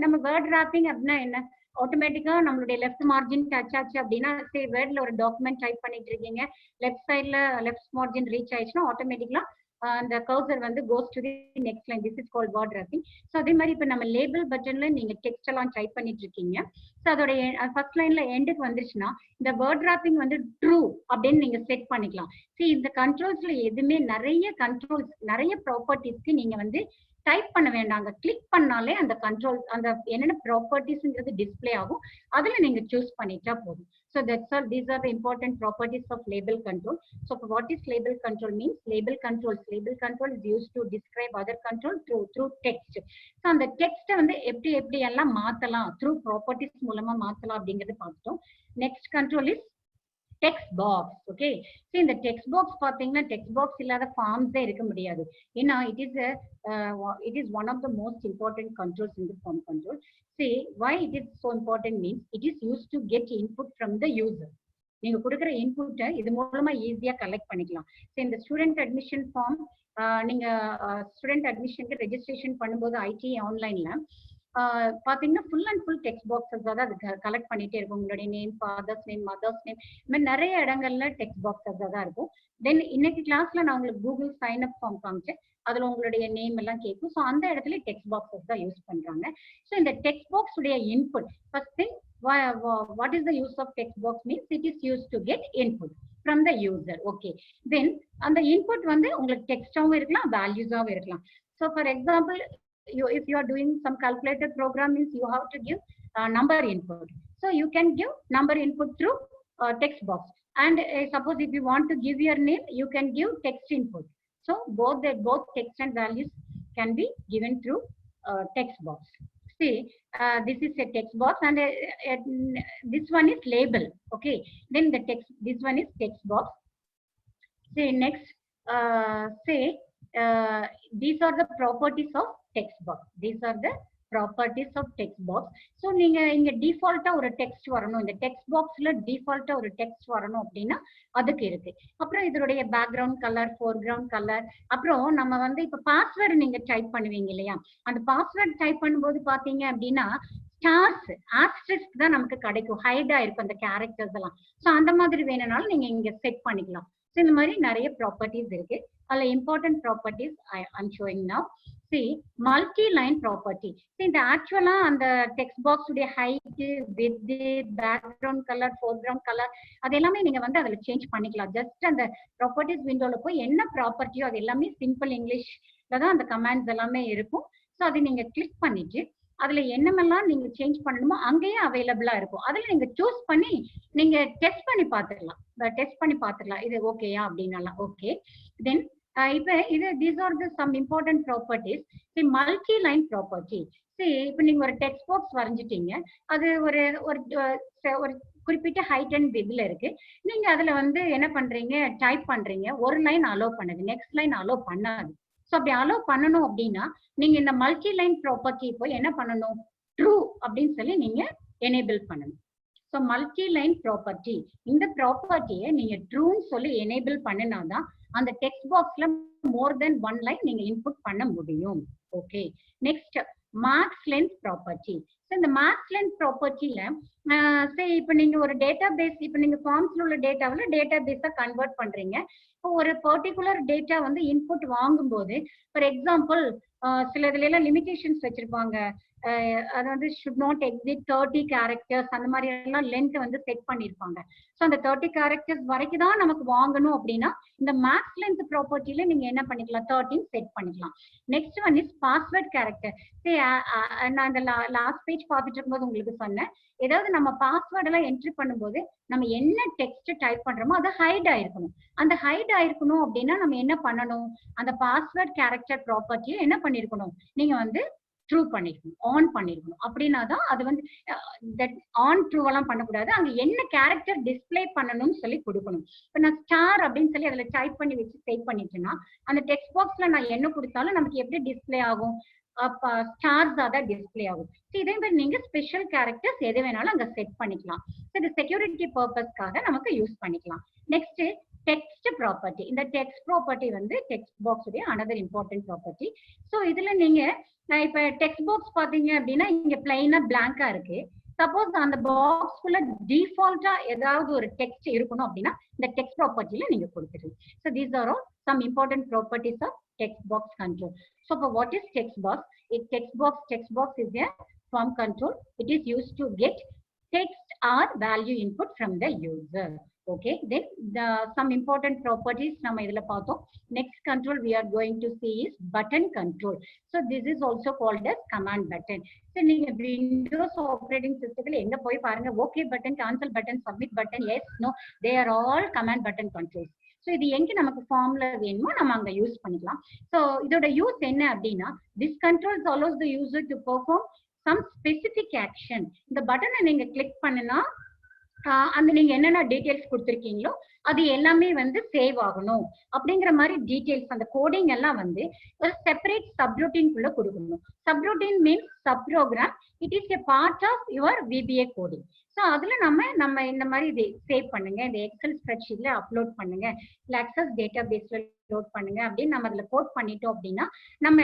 நம்ம வேர்ட் ராப்பிங் அப்படின்னா என்ன, ஆட்டோமேட்டிக்கா நம்மளுடைய லெஃப்ட் மார்ஜின் டச் ஆச்சு அப்படின்னா வேர்ட்ல ஒரு டாக்குமெண்ட் டைப் பண்ணிட்டு இருக்கீங்க, லெஃப்ட் சைட்ல லெஃப்ட் மார்ஜின் ரீச் ஆயிடுச்சுன்னா ஆட்டோமேட்டிக்கலா அந்த கர்சர் வந்து goes to the next line. This is called word wrapping. So அதே மாதிரி இப்போ நம்ம லேபிள் பட்டன்ல நீங்க டெக்ஸ்ட் எல்லாம் டைப் பண்ணிட்டு இருக்கீங்க. ஸோ அதோட ஃபர்ஸ்ட் லைன்ல எண்டுக்கு வந்துருச்சுன்னா இந்த வேர்ட் ராப்பிங் வந்து ட்ரூ அப்படின்னு நீங்க செட் பண்ணிக்கலாம். இந்த கண்ட்ரோல்ஸ்ல எதுவுமே நிறைய ப்ராப்பர்ட்டிஸ்க்கு நீங்க வந்து டைப் பண்ண வேண்டாங்க, கிளிக் பண்ணாலே அந்த கண்ட்ரோல் அந்த என்னென்ன ப்ராப்பர்ட்டிஸ்ங்கிறது டிஸ்பிளே ஆகும், அதுல நீங்க சூஸ் பண்ணிட்டா போதும். So that's all. These are the important properties of label control. So what is label control means? Label control is used to describe other control through text. So அந்த டெக்ஸ்ட் வந்து எப்படி எல்லாம் மாத்தலாம், through properties மூலமா மாத்தலாம் அப்படிங்கறது பார்த்தோம். Next control is text box. Okay, so in the text box பாத்தீங்கன்னா text box இல்லாத forms இருக்க முடியாது. ஏன்னா it is one of the most important controls in the form control. See why it is so important means it is used to get input from the user. நீங்க கொடுக்குற இன்புட்டை இது மூலமா ஈஸியா கலெக்ட் பண்ணிக்கலாம். ஸோ இந்த ஸ்டூடெண்ட் அட்மிஷன் ஃபார்ம் நீங்க ஸ்டூடெண்ட் அட்மிஷனுக்கு ரெஜிஸ்ட்ரேஷன் பண்ணும்போது ஐடி ஆன்லைன்ல பாத்தீங்கன்னா full and full text boxes தான் அது கலெக்ட் பண்ணிட்டே இருக்கும். உங்களுடைய name, father's name, mothers name, இந்த மாதிரி நிறைய இடங்கள்ல டெக்ஸ்ட் பாக்ஸஸ் தான் இருக்கும். தென் இன்னைக்கு கிளாஸ்ல நான் உங்களுக்கு கூகுள் சைன் அப் ஃபார்ம் காமிச்சேன், அதுல உங்களுடைய நேம் எல்லாம் கேட்கும். ஸோ அந்த இடத்துல டெக்ஸ்ட் பாக்ஸஸ் தான் யூஸ் பண்றாங்க. ஸோ இந்த டெக்ஸ்ட் பாக்ஸ் உடைய input first thing, what is the use of text box means it is used to get input from the user. Okay, then and the input வந்து உங்களுக்கு டெக்ஸ்டாவும் இருக்கலாம், வேல்யூஸாவும் இருக்கலாம். So for example, if you are doing some calculator program means you have to give number input. So you can give number input through text box. And suppose if you want to give your name, you can give text input. So both text and values can be given through text box. See, this is a text box and this one is label. Okay, then the text, this one is text box. Say next, these are the properties of text box. These are the properties of text box. So நீங்க இங்க டிஃபால்ட்டா ஒரு டெக்ஸ்ட் வரணும், இந்த டெக்ஸ்ட் பாக்ஸ்ல டிஃபால்ட்டா ஒரு டெக்ஸ்ட் வரணும் அப்படின்னா அதுக்கு இருக்கு. அப்புறம் இதனுடைய பேக்ரவுண்ட் கலர், ஃபோர்கிரவுண்ட் கலர், அப்புறம் நம்ம வந்து இப்ப பாஸ்வேர்டு நீங்க டைப் பண்ணுவீங்க இல்லையா, அந்த பாஸ்வேர்டு டைப் பண்ணும்போது பாத்தீங்க அப்படின்னா ஸ்டார்ஸ், ஆஸ்டரிஸ்க் தான் நமக்கு கிடைக்கும், ஹைடா இருக்கும் அந்த கேரக்டர்ஸ் எல்லாம். ஸோ அந்த மாதிரி வேணும்னாலும் நீங்க இங்க செட் பண்ணிக்கலாம். ஸோ இந்த மாதிரி நிறைய ப்ராப்பர்ட்டிஸ் இருக்கு. அதுல important properties I'm showing now. See, multi-line property. See, இந்த ஆக்சுவலா அந்த டெக்ஸ்ட் பாக்ஸ் உடைய height, width, background colour, foreground colour அது எல்லாமே நீங்க வந்து அதுல சேஞ்ச் பண்ணிக்கலாம். ஜஸ்ட் அந்த ப்ராப்பர்ட்டிஸ் விண்டோல போய் என்ன ப்ராப்பர்ட்டியோ அது எல்லாமே சிம்பிள் இங்கிலீஷ்ல தான் அந்த கமாண்ட்ஸ் எல்லாமே இருக்கும். ஸோ அதை நீங்க கிளிக் பண்ணிட்டு அதுல என்னமெல்லாம் நீங்க சேஞ்ச் பண்ணணுமோ அங்கேயே அவைலபிளா இருக்கும். அதுல நீங்க சூஸ் பண்ணி நீங்க டெஸ்ட் பண்ணி பார்த்துக்கலாம் இது ஓகேயா அப்படின்னாலாம். ஓகே, தென் இப்ப இது these are the some important properties. See, multi line property. See, இப்ப நீங்க ஒரு டெக்ஸ்ட் பாக்ஸ் வரைஞ்சிட்டீங்க, அது ஒரு குறிப்பிட்ட ஹைட் அண்ட் வித்ல இருக்கு. நீங்க அதுல வந்து என்ன பண்றீங்க, டைப் பண்றீங்க, ஒரு லைன் அலோவ் பண்ணுது, நெக்ஸ்ட் லைன் அலோவ் பண்ணாது. ஸோ அப்படி அலோவ் பண்ணணும் அப்படின்னா நீங்க இந்த மல்டி லைன் ப்ராப்பர்ட்டி போய் என்ன பண்ணணும், ட்ரூ அப்படின்னு சொல்லி நீங்க எனேபிள் பண்ணணும். ஸோ மல்டி லைன் ப்ராப்பர்ட்டி, இந்த ப்ராப்பர்ட்டியை நீங்க ட்ரூன்னு சொல்லி எனேபிள் பண்ணினாதான் அந்த டெக்ஸ்ட் பாக்ஸ்ல மோர் தென் ஒன் லைன் நீங்க இன்புட் பண்ண முடியும். Okay, next max length property. So இந்த மார்க்ஸ் லென்த் ப்ராப்பர்ட்டியில சரி இப்ப நீங்க ஒரு டேட்டா பேஸ், இப்ப நீங்க ஃபார்ம்ஸ்ல உள்ள டேட்டாவில டேட்டா பேஸா கன்வெர்ட் பண்றீங்க. இப்போ ஒரு பர்டிகுலர் டேட்டா வந்து இன்புட் வாங்கும்போது, ஃபார் எக்ஸாம்பிள் சில இதுல எல்லாம் லிமிடேஷன்ஸ் வச்சிருப்பாங்க, அது வந்து should not exceed 30 characters அந்த மாதிரி எல்லாம் லென்த் வந்து செட் பண்ணிருப்பாங்க. ஸோ அந்த 30 characters வரைக்கும் தான் நமக்கு வாங்கணும் அப்படின்னா இந்த மேக்ஸ் லென்த் ப்ராப்பர்ட்டில நீங்க என்ன பண்ணிக்கலாம், 13 செட் பண்ணிக்கலாம். Next one is password character. நான் இந்த லாஸ்ட் பேஜ் பார்த்துட்டு இருக்கும்போது உங்களுக்கு சொன்னேன், ஏதாவது நம்ம பாஸ்வேர்ட் எல்லாம் என்ட்ரி பண்ணும்போது நம்ம என்ன டெக்ஸ்ட் டைப் பண்றோமோ அது ஹைட் ஆயிருக்கணும். அந்த ஹைட் ஆயிருக்கணும் அப்படின்னா நம்ம என்ன பண்ணணும், அந்த பாஸ்வேர்ட் கேரக்டர் ப்ராப்பர்ட்டியை என்ன பண்ணிருக்கணும், நீங்க வந்து ட்ரூ பண்ணிருக்கணும், ஆன் பண்ணிருக்கணும். அப்படின்னா தான் அது வந்து ஆன் ட்ரூ எல்லாம் பண்ணக்கூடாது, அங்க என்ன கேரக்டர் டிஸ்பிளே பண்ணணும்னு சொல்லி கொடுக்கணும். இப்ப நான் ஸ்டார் அப்படின்னு சொல்லி அதுல டைப் பண்ணி வச்சு சேவ் பண்ணிட்டேன்னா அந்த டெக்ஸ்ட் பாக்ஸ்ல நான் என்ன கொடுத்தாலும் நமக்கு எப்படி டிஸ்பிளே ஆகும், ஸ்டார்ஸ் தான் டிஸ்பிளே ஆகும். இதே மாதிரி நீங்க ஸ்பெஷல் கேரக்டர்ஸ் எது வேணாலும் அங்க செட் பண்ணிக்கலாம். இது செக்யூரிட்டி பர்பஸ்க்காக நமக்கு யூஸ் பண்ணிக்கலாம். Next text property. இந்த டெக்ஸ்ட் ப்ராப்பர்ட்டி வந்து டெக்ஸ்ட் பாக்ஸ் உடைய அனதர் இம்பார்ட்டன்ட் ப்ராப்பர்ட்டி. ஸோ இதுல நீங்க இப்ப டெக்ஸ்ட் பாக்ஸ் பாத்தீங்க அப்படின்னா இங்க பிளைனா பிளாங்கா இருக்கு. சப்போஸ் அந்த பாக்ஸ்குள்ள டிஃபால்ட்டா ஏதாவது ஒரு டெக்ஸ்ட் இருக்கணும் அப்படின்னா இந்த டெக்ஸ்ட் ப்ராப்பர்ட்டில நீங்க கொடுத்துருங்க. So these are all some important properties of text box control. So for what is text box? Text box is a form control. It is used to get text or value input from the user. Okay, then some important properties nama idhula paathom. Next control we are going to see is button control. So this is also called as command button. So neenga Windows operating system la enga poi paarenga, okay button, cancel button, submit button, yes, no, they are all command button controls. So இது எங்க நமக்கு ஃபார்ம்ல வேணுமோ நம்ம அங்க யூஸ் பண்ணிக்கலாம். ஸோ இதோட யூஸ் என்ன அப்படின்னா, this controls allows the user to perform some specific action. இந்த பட்டனை நீங்க கிளிக் பண்ணினா அந்த நீங்க என்னென்ன டீடைல்ஸ் கொடுத்துருக்கீங்களோ அது எல்லாமே வந்து சேவ் ஆகணும் அப்படிங்கிற மாதிரி டீடைல்ஸ் அந்த கோடிங் எல்லாம் வந்து ஒரு செப்பரேட் சப்ரூட்டீன்குள்ள கொடுக்கணும். Subroutine means sub program. It is a part of your VBA coding. So அதுல நம்ம இந்த மாதிரி இதை சேவ் பண்ணுங்க, இந்த எக்ஸல் ஸ்ப்ரெட்ஷீட்ல அப்லோட் பண்ணுங்க, இல்லை அக்சஸ் டேட்டா பேஸ்ல லோட் பண்ணுங்க அப்படின்னு நம்ம அதுல கோட் பண்ணிட்டோம் அப்படின்னா நம்ம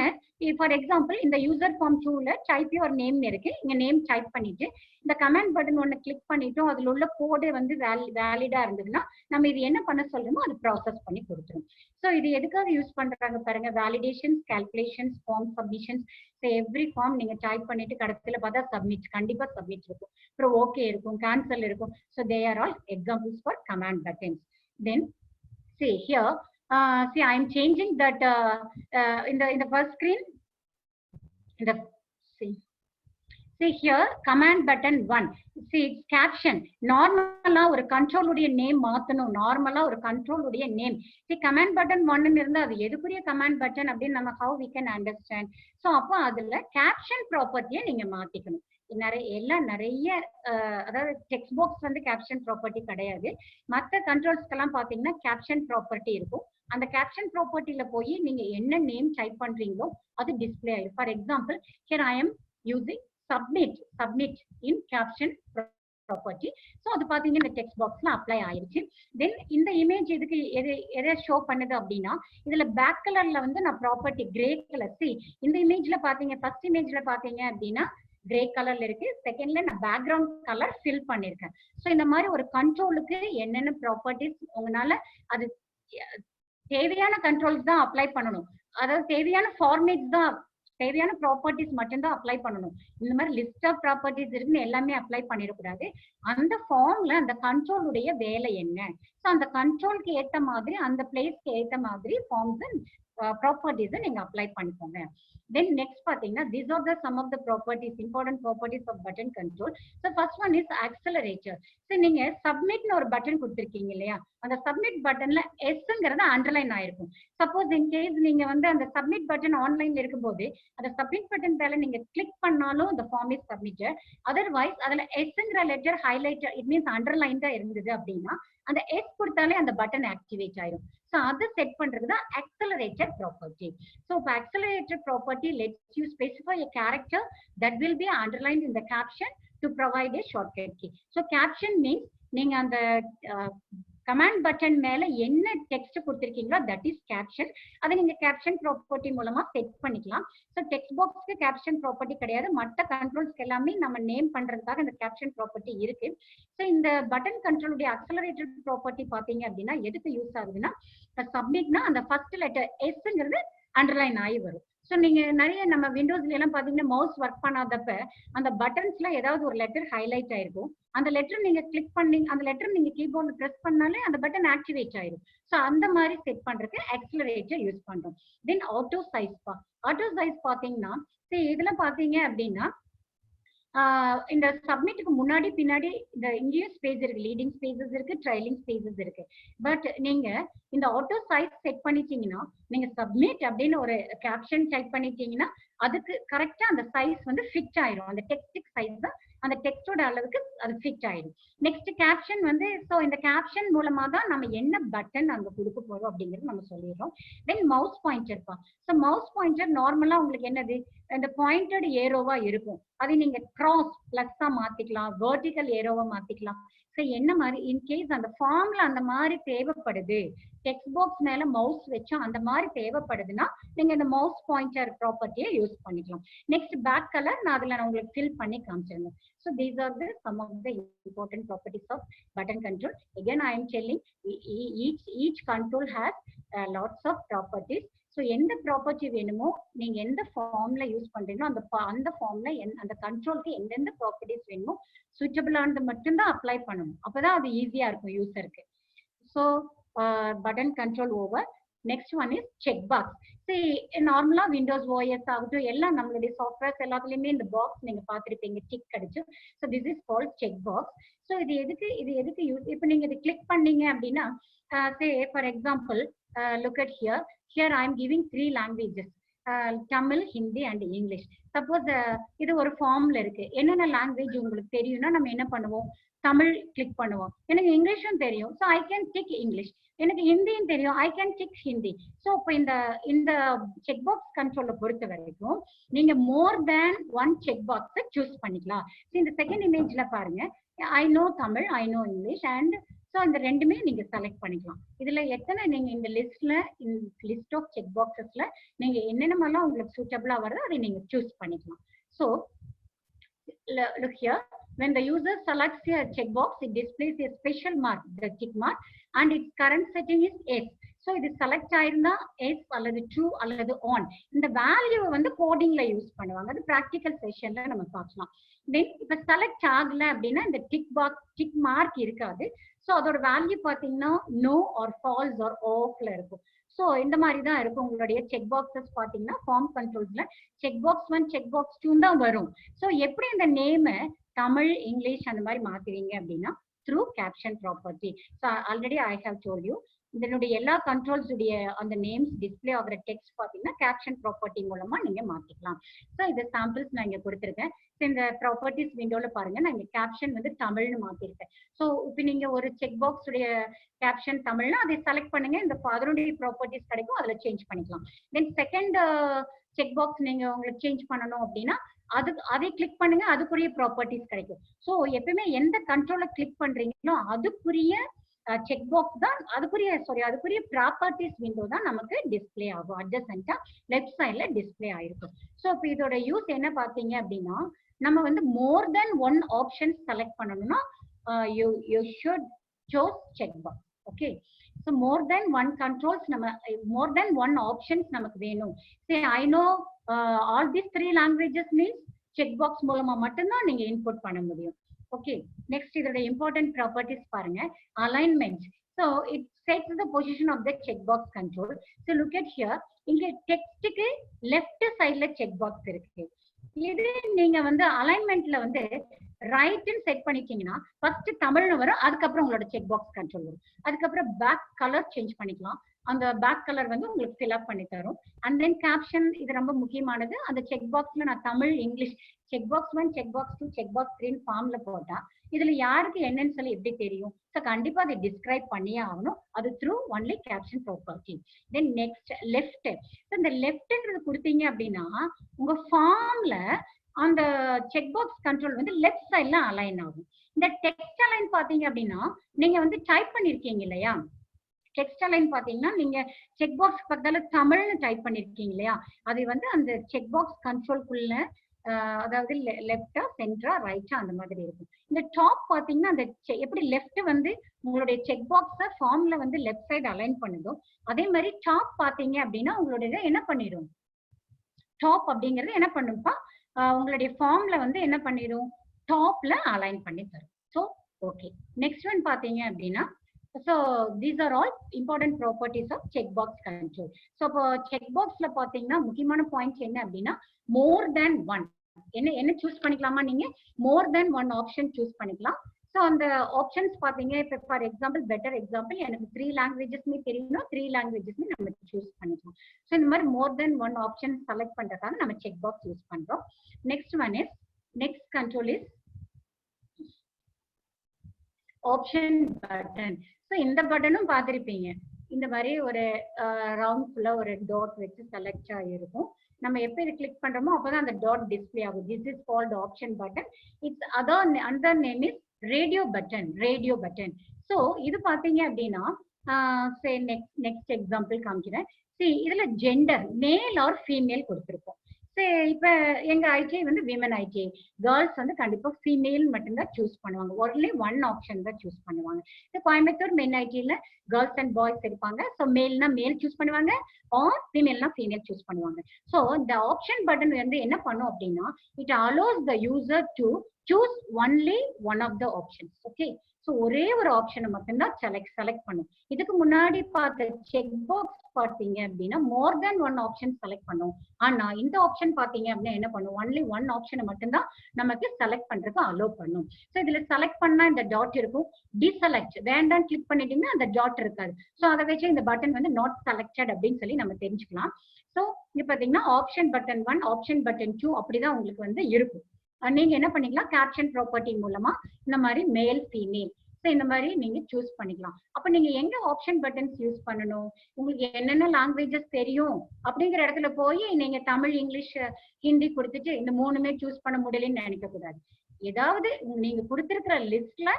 ஃபார் எக்ஸாம்பிள் இந்த யூசர் ஃபார்ம் 2ல டைப் யுவர் நேம் இருக்கு, இங்க நேம் டைப் பண்ணிட்டு இந்த கமெண்ட் பட்டன் ஒன்று கிளிக் பண்ணிட்டோம், அதுல உள்ள கோடு வந்து வேலிடா இருந்ததுன்னா நம்ம இது என்ன பண்ண சொல்றோமோ அது ப்ராசஸ் பண்ணி கொடுத்துரும். ஸோ இது எதுக்காக யூஸ் பண்றாங்க பாருங்க, validations, calculations, form submissions. So every form நீங்க டைப் பண்ணிட்டு கடைசியில் பார்த்தா சப்மிட், கண்டிப்பா சப்மிட் இருக்கும், அப்புறம் ஓகே இருக்கும், கேன்சல் இருக்கும். So they are all examples for command buttons. Then see here, see I am changing that in the first screen, in the see here command button 1, see it's caption. நார்மலா ஒரு கண்ட்ரோல் உடைய நேம் மாத்தணும், நார்மலா ஒரு கண்ட்ரோல் உடைய நேம். see command button 1 இருந்தா அது எதுக்குரிய கமாண்ட் பட்டன் அப்படின்னு நம்ம how we can understand. so அப்போ அதுல caption ப்ராப்பர்ட்டியை நீங்க மாத்திக்கணும். நிறைய அதாவது டெக்ஸ்ட் பாக்ஸ் வந்து கேப்ஷன் ப்ராப்பர்ட்டி கிடையாது. மற்ற கண்ட்ரோல்ஸ்க்கெல்லாம் பாத்தீங்கன்னா கேப்ஷன் ப்ராப்பர்ட்டி இருக்கும். அந்த கேப்ஷன் ப்ராப்பர்ட்டியில போய் நீங்க என்ன நேம் டைப் பண்றீங்களோ அது டிஸ்பிளே ஆயிடும். For example here I M using submit in caption property. So அது பாத்தீங்கன்னா இந்த டெக்ஸ்ட் பாக்ஸ்ல அப்ளை ஆயிருச்சு. தென் இந்த இமேஜ் இதுக்கு எதை ஷோ பண்ணுது அப்படின்னா இதுல பேக் கலர்ல வந்து நான் ப்ராப்பர்ட்டி கிரே கலர். சி இந்த இமேஜ்ல பாத்தீங்க, ஃபர்ஸ்ட் இமேஜ்ல பாத்தீங்க அப்படின்னா கிரே கலர்ல இருக்கு, செகண்ட்ல நான் பேக்ரவுண்ட் கலர் ஃபில் பண்ணிருக்கேன். ஸோ இந்த மாதிரி ஒரு கண்ட்ரோலுக்கு என்னென்ன ப்ராப்பர்ட்டிஸ் உங்களால அது தேவையான கண்ட்ரோல்ஸ் தான் அப்ளை பண்ணணும், அதாவது தேவையான ஃபார்மேட்ஸ் தான், தேவையான ப்ராப்பர்ட்டிஸ் மட்டும்தான் அப்ளை பண்ணணும். இந்த மாதிரி லிஸ்ட் ஆஃப் ப்ராப்பர்ட்டிஸ் இருக்குன்னு எல்லாமே அப்ளை பண்ணிடக்கூடாது. அந்த ஃபார்ம்ல அந்த கண்ட்ரோலுடைய வேலை என்ன, ஸோ அந்த கண்ட்ரோலுக்கு ஏற்ற மாதிரி அந்த பிளேஸ்க்கு ஏற்ற மாதிரி ஃபார்ம்ஸ் ப்ராப்பர்ட்டிஸை நீங்க அப்ளை பண்ணிக்கோங்க. Then next பாத்தீங்கன்னா these are the some of the properties, important properties of button control. So first one is accelerator. So நீங்க submitன்னு ஒரு பட்டன் கொடுத்திருக்கீங்க இல்லையா, அந்த சப்மிட் பட்டன்ல எஸ்ங்கிறது அண்டர்லைன் ஆயிருக்கும். சப்போஸ் இன் கேஸ் நீங்க வந்து அந்த சப்மிட் பட்டன் ஆன்லைன்ல இருக்கும்போது அந்த சப்மிட் பட்டன் மேல நீங்க கிளிக் பண்ணாலும் the form is submitted. Otherwise அதுல எஸ்ங்கிற லெட்டர் ஹைலைட்டர், இட் மீன்ஸ் அண்டர்லைன்டா இருந்தது அப்படின்னா அந்த எஸ் கொடுத்தாலே அந்த பட்டன் ஆக்டிவேட் ஆயிரும். ஸோ அதை செட் பண்றது தான் accelerator property. So for accelerator property, lets you specify a character that will be underlined in the caption to provide a shortcut key. So caption means நீங்க அந்த கமாண்ட் பட்டன் மேல என்ன டெக்ஸ்ட் கொடுத்திருக்கீங்களோ தட் இஸ் கேப்ஷன். அதை நீங்க கேப்ஷன் ப்ராப்பர்ட்டி மூலமா செட் பண்ணிக்கலாம். ஸோ டெக்ஸ்ட் பாக்ஸ்க்கு கேப்ஷன் ப்ராப்பர்ட்டி கிடையாது, மற்ற கண்ட்ரோல்ஸ்க்கு எல்லாமே நம்ம நேம் பண்றதுக்காக இந்த கேப்ஷன் ப்ராப்பர்ட்டி இருக்கு. ஸோ இந்த பட்டன் கண்ட்ரோலுடைய அக்சலரேட்டட் ப்ராப்பர்ட்டி பாத்தீங்க அப்படின்னா எதுக்கு யூஸ் ஆகுதுன்னா, சப்மிட்னா அந்த ஃபர்ஸ்ட் லெட்டர் எஸ்ங்கிறது அண்டர்லைன் ஆகி வரும். ஸோ நீங்க நிறைய நம்ம விண்டோஸ்ல எல்லாம் பாத்தீங்கன்னா மவுஸ் ஒர்க் பண்ணாதப்ப அந்த பட்டன்ஸ்ல ஏதாவது ஒரு லெட்டர் ஹைலைட் ஆயிருக்கும், அந்த லெட்டர் நீங்க கிளிக் பண்ணி அந்த லெட்டர் நீங்க கீபோர்ட்ல பிரஸ் பண்ணாலே அந்த பட்டன் ஆக்டிவேட் ஆயிரும். ஸோ அந்த மாதிரி செட் பண்றதுக்கு ஆக்சிலரேட்டர் யூஸ் பண்றோம். தென் ஆட்டோ சைஸ் பாத்தீங்கன்னா இதுல பாத்தீங்க அப்படின்னா இந்த சப்மிட்டுக்கு முன்னாடி பின்னாடி இந்த இங்கேயும் ஸ்பேஸ் இருக்கு, லீடிங் ஸ்பேசஸ் இருக்கு, ட்ரைலிங் ஸ்பேசஸ் இருக்கு. பட் நீங்க இந்த ஆட்டோ சைஸ் செட் பண்ணிட்டீங்கன்னா நீங்க சப்மிட் அப்படின்னு ஒரு கேப்ஷன் டைப் பண்ணிட்டீங்கன்னா அதுக்கு கரெக்டா அந்த சைஸ் வந்து ஃபிட் ஆயிரும், அந்த டெக்ஸ்ட் சைஸ் தான் அந்த டெக்ஸ்டோட அளவுக்கு அது ஃபிட் ஆயிடும். நெக்ஸ்ட் கேப்ஷன் வந்து ஸோ இந்த கேப்ஷன் மூலமா தான் நம்ம என்ன பட்டன் அங்க கொடுக்க போறோம் அப்படிங்கிறது நம்ம சொல்லிடுறோம். தென் மவுஸ் பாயிண்டர் பா. ஸோ மவுஸ் பாயிண்டர் நார்மலா உங்களுக்கு என்னது இந்த பாயிண்டட் ஏரோவா இருக்கும், அதை நீங்க கிராஸ் பிளஸ்ஸா மாத்திக்கலாம், வெர்டிகல் ஏரோவா மாத்திக்கலாம். ஸோ என்ன மாதிரி இன்கேஸ் அந்த ஃபார்ம்ல அந்த மாதிரி தேவைப்படுது, டெக்ஸ்ட் பாக்ஸ் மேல மவுஸ் வச்சா அந்த மாதிரி தேவைப்படுதுன்னா நீங்க இந்த மவுஸ் பாயிண்டர் ப்ராப்பர்ட்டியை யூஸ் பண்ணிக்கலாம். நெக்ஸ்ட் பேக் கலர் நான் அதுல உங்களுக்கு ஃபில் பண்ணி காமிச்சிருந்தேன். So these are the some of the important properties of button control. Again I am telling each control has lots of properties. So எந்த ப்ராப்பர்ட்டி வேணுமோ நீங்க எந்த ஃபார்ம்ல யூஸ் பண்றீங்களோ அந்த ஃபார்ம்ல அந்த கண்ட்ரோலுக்கு எந்தெந்த ப்ராப்பர்ட்டிஸ் வேணுமோ சூட்டபிளானது மட்டும்தான் அப்ளை பண்ணணும், அப்பதான் அது ஈஸியா இருக்கும் யூசருக்கு. So button control over. Next one is check box. நார்மலா விண்டோஸ் ஓஎஸ் ஆகட்டும் எல்லாம் நம்மளுடைய சாஃப்ட்வேர்ஸ் எல்லாத்துலயுமே இந்த பாக்ஸ் நீங்க பாத்திருப்பீங்க, டிக் அடிச்சு. So this is called check box. So இது எதுக்கு யூஸ், இப்போ நீங்க இது கிளிக் பண்ணீங்க அப்படின்னா say for example look at here I am giving 3 languages. Tamil, Hindi and English. Suppose இது ஒரு ஃபார்ம்ல இருக்கு, என்னென்ன லாங்குவேஜ் உங்களுக்கு தெரியும்னா நம்ம என்ன பண்ணுவோம், தமிழ் கிளிக் பண்ணுவோம். எனக்கு இங்கிலீஷும் தெரியும், so I can tick English. எனக்கு ஹிந்தியும் தெரியும், I can tick Hindi. So இப்போ இந்த செக் பாக்ஸ் கண்ட்ரோலை பொறுத்த வரைக்கும் நீங்க மோர் தேன் ஒன் செக் பாக்ஸை சூஸ் பண்ணிக்கலாம். இந்த செகண்ட் இமேஜ்ல பாருங்க, I know Tamil, I know English and so இந்த ரெண்டுமே நீங்க செலக்ட் பண்ணிக்கலாம். இதுல எத்தனை நீங்க இந்த லிஸ்ட் ஆஃப் செக் பாக்ஸஸ்ல நீங்க என்னென்னலாம் உங்களுக்கு சூட்டபிளா வருதோ அதை நீங்க சூஸ் பண்ணிக்கலாம். So look here, when the user selects a checkbox, it displays a special mark, the tick mark, and its current setting is yes. So இது செலக்ட் ஆயிருந்தா எஸ் அல்லது ட்ரூ அல்லது ஆன். இந்த வேல்யூவை வந்து கோடிங்ல யூஸ் பண்ணுவாங்க, அது ப்ராக்டிக்கல் செஷன்ல நம்ம பார்க்கலாம். தென் இப்ப செலக்ட் ஆகல அப்படின்னா இந்த டிக் மார்க் இருக்காது. ஸோ அதோட வேல்யூ பார்த்தீங்கன்னா நோ ஆர் ஃபால்ஸ் ஆர் ஆஃப்ல இருக்கும். ஸோ இந்த மாதிரி தான் இருக்கும் உங்களுடைய செக் பாக்ஸஸ் பார்த்தீங்கன்னா ஃபார்ம் கண்ட்ரோல்ஸ்ல செக் பாக்ஸ் 1 செக் பாக்ஸ் 2 தான் வரும். ஸோ எப்படி இந்த நேமை தமிழ், இங்கிலீஷ் அந்த மாதிரி மாத்துவீங்க அப்படின்னா through caption property. So already I have told you, இதனுடைய எல்லா கண்ட்ரோல்ஸ் உடைய அந்த நேம்ஸ் டிஸ்பிளே ஆகிற டெக்ஸ்ட் பார்த்தீங்கன்னா கேப்ஷன் ப்ராப்பர்ட்டி மூலமா நீங்க மாத்திக்கலாம். ஸோ இந்த சாம்பிள்ஸ் நான் இங்க கொடுத்துருக்கேன். ஸோ இந்த ப்ராப்பர்ட்டிஸ் விண்டோல பாருங்க, நான் இங்க கேப்ஷன் வந்து தமிழ்னு மாத்திருக்கேன். ஸோ இப்போ நீங்க ஒரு செக் பாக்ஸ் உடைய கேப்ஷன் தமிழ்னா அதை செலக்ட் பண்ணுங்க, இந்த அதனுடைய ப்ராப்பர்ட்டிஸ் கிடைக்கும், அதுல சேஞ்ச் பண்ணிக்கலாம். தென் செகண்ட் செக் பாக்ஸ் நீங்க உங்களுக்கு சேஞ்ச் பண்ணணும் அப்படின்னா அதை கிளிக் பண்ணுங்க, அதுக்குரிய ப்ராப்பர்ட்டிஸ் கிடைக்கும். ஸோ எப்பவுமே எந்த கண்ட்ரோலை கிளிக் பண்றீங்களோ அதுக்குரிய செக் பாக்ஸ் தான் அதுக்குரிய ப்ராப்பர்ட்டிஸ் விண்டோ தான் நமக்கு டிஸ்பிளே ஆகும். அட்ஜசன்ட்டா லெஃப்ட் சைட்ல டிஸ்பிளே ஆயிருக்கும். ஸோ இப்போ இதோட யூஸ் என்ன பார்த்தீங்க அப்படின்னா, நம்ம வந்து மோர் தென் ஒன் ஆப்ஷன் செலக்ட் பண்ணணும்னா you should choose check box. Okay, so more then one controls more then one options நமக்கு வேணும். சரி, I know all these 3 languages means check box மூலமா மட்டும்தான் நீங்க இன்புட் பண்ண முடியும். ஓகே, நெக்ஸ்ட் இதோட இம்பார்ட்டன்ட் ப்ராப்பர்ட்டிஸ் பாருங்க, alignment. So it sets the position of the cheque box control. So look at here, இங்க டெக்ஸ்டுக்கு லெஃப்ட் சைட்ல செக் பாக்ஸ் இருக்கு. இது நீங்க வந்து அலைன்மெண்ட்ல வந்து ரைட்னு செட் பண்ணிட்டீங்கன்னா ஃபர்ஸ்ட் தமிழ்னு வரும், அதுக்கப்புறம் உங்களோட செக் பாக்ஸ் கண்ட்ரோல் வரும். அதுக்கப்புறம் பேக் கலர் சேஞ்ச் பண்ணிக்கலாம், அந்த பேக் கலர் வந்து உங்களுக்கு ஃபில் அப் பண்ணி தரும். அண்ட் தென் கேப்ஷன், இது ரொம்ப முக்கியமானது. அந்த செக் பாக்ஸ்ல நான் Tamil, English check box 1, check box 2, check box 3 ஃபார்ம்ல போட்டா இதுல யாருக்கு என்னன்னு சொல்லி எப்படி தெரியும்? ஸோ கண்டிப்பா அதை டிஸ்கிரைப் பண்ணியே ஆகணும், அது through only caption property. Then next left. இந்த லெஃப்ட்ன்றது கொடுத்தீங்க அப்படின்னா உங்க ஃபார்ம்ல அந்த செக் பாக்ஸ் கண்ட்ரோல் வந்து லெஃப்ட் சைட்ல அலைன் ஆகும். இந்த டெக்ஸ்ட் அலைன் பாத்தீங்க அப்படின்னா நீங்க வந்து டைப் பண்ணிருக்கீங்க இல்லையா, டெக்ஸ்ட் அலைன் பாத்தீங்கன்னா நீங்க செக் பாக்ஸ் பக்கத்துல தமிழ்னு டைப் பண்ணிருக்கீங்க இல்லையா, அது வந்து அந்த செக் பாக்ஸ் கண்ட்ரோல்குள்ள அதாவது லெஃப்டா, சென்டரா, ரைட்டா அந்த மாதிரி இருக்கும். இந்த டாப் பாத்தீங்கன்னா அந்த எப்படி லெஃப்ட் வந்து உங்களுடைய செக் பாக்ஸ ஃபார்ம்ல வந்து லெஃப்ட் சைடு அலைன் பண்ணுதோ அதே மாதிரி டாப் பாத்தீங்க அப்படின்னா உங்களுடைய என்ன பண்ணிடும், டாப் அப்படிங்கறது என்ன பண்ணும்பா உங்களுடைய ஃபார்ம்ல வந்து என்ன பண்ணிடும், டாப்ல அலைன் பண்ணி தரும். ஸோ ஓகே, நெக்ஸ்ட் ஒன் பாத்தீங்க அப்படின்னா, so these are all important properties of checkbox control. So இப்போ checkboxல பாத்தீங்கன்னா முக்கியமான பாயிண்ட்ஸ் என்ன அப்படின்னா more than one என்ன சூஸ் பண்ணிக்கலாமா, நீங்க more than one option choose பண்ணிக்கலாம். ஸோ அந்த ஆப்ஷன்ஸ் பாத்தீங்க, இப்போ ஃபார் எக்ஸாம்பிள் பெட்டர் எக்ஸாம்பிள் எனக்கு 3 லாங்குவேஜஸ்மே தெரியணும், 3 லாங்குவேஜஸ்மே நம்ம சூஸ் பண்ணிக்கலாம். ஸோ இந்த மாதிரி more than one option select பண்றதுக்காக நம்ம செக் பாக்ஸ் யூஸ் பண்றோம். Next one is next control is option button. So இந்த பட்டனும் பார்த்துருப்பீங்க, இந்த மாதிரி ஒரு ரவுண்ட் ஃபுல்லா ஒரு டாட் வச்சு செலக்ட் ஆகிருக்கும். நம்ம எப்போ இது கிளிக் பண்றோமோ அப்போதான் அந்த டாட் டிஸ்பிளே ஆகும். This is called option button. It's other name is radio button. Radio button. So இது பார்த்தீங்க அப்படின்னா நெக்ஸ்ட் எக்ஸாம்பிள் காமிக்கிறேன். இதுல ஜெண்டர் மேல் ஆர் ஃபீமேல் கொடுத்துருக்கோம். இப்ப எங்க ஐடிஐ வந்து விமன் ஐடிஐ, கேர்ள்ஸ் வந்து கண்டிப்பா ஃபீமேல் மட்டும்தான் சூஸ் பண்ணுவாங்க, ஒன்லி ஒன் ஆப்ஷன் தான் சூஸ் பண்ணுவாங்க. கோயம்புத்தூர் மென் ஐடிஐல கேர்ள்ஸ் அண்ட் பாய்ஸ் இருப்பாங்க. ஸோ மேல்னா மேல் சூஸ் பண்ணுவாங்க, ஆர் ஃபீமேல்னா ஃபீமேல் சூஸ் பண்ணுவாங்க. ஸோ இந்த ஆப்ஷன் பட்டன் வந்து என்ன பண்ணும் அப்படின்னா, it allows the user to choose only one of the options. Okay, so ஒரே ஒரு ஆப்ஷனை மட்டும்தான் செலக்ட் பண்ணும். இதுக்கு முன்னாடி பார்த்த செக் பாக்ஸ் பார்த்தீங்க அப்படின்னா மோர் தேன் ஒன் ஆப்ஷன் செலக்ட் பண்ணும். ஆனா இந்த ஆப்ஷன் பார்த்தீங்க அப்படின்னா என்ன பண்ணும், ஒன்லி ஒன் ஆப்ஷனை மட்டும்தான் நமக்கு செலக்ட் பண்றதுக்கு அலோவ் பண்ணும். ஸோ இதுல செலக்ட் பண்ணா இந்த டாட் இருக்கும், டிசெலக்ட் வேண்டாம் கிளிக் பண்ணிட்டீங்கன்னா அந்த டாட் இருக்காது. ஸோ அதை வச்சு இந்த பட்டன் வந்து நாட் செலக்டட் அப்படின்னு சொல்லி நம்ம தெரிஞ்சுக்கலாம். ஸோ இங்க பாத்தீங்கன்னா ஆப்ஷன் பட்டன் 1, ஆப்ஷன் பட்டன் 2 அப்படிதான் உங்களுக்கு வந்து இருக்கும். நீங்க என்ன பண்ணிக்கலாம், கேப்ஷன் ப்ராப்பர்ட்டி மூலமா இந்த மாதிரி மேல் ஃபீமேல் இந்த மாதிரி நீங்க சூஸ் பண்ணிக்கலாம். அப்ப நீங்க எங்க ஆப்ஷன் பட்டன்ஸ் யூஸ் பண்ணணும், உங்களுக்கு என்னென்ன லாங்குவேஜஸ் தெரியும் அப்படிங்கிற இடத்துல போய் நீங்க தமிழ், இங்கிலீஷ், ஹிந்தி கொடுத்துட்டு இந்த மூணுமே சூஸ் பண்ண முடியலன்னு நினைக்க கூடாது. ஏதாவது நீங்க கொடுத்திருக்கிற லிஸ்ட்ல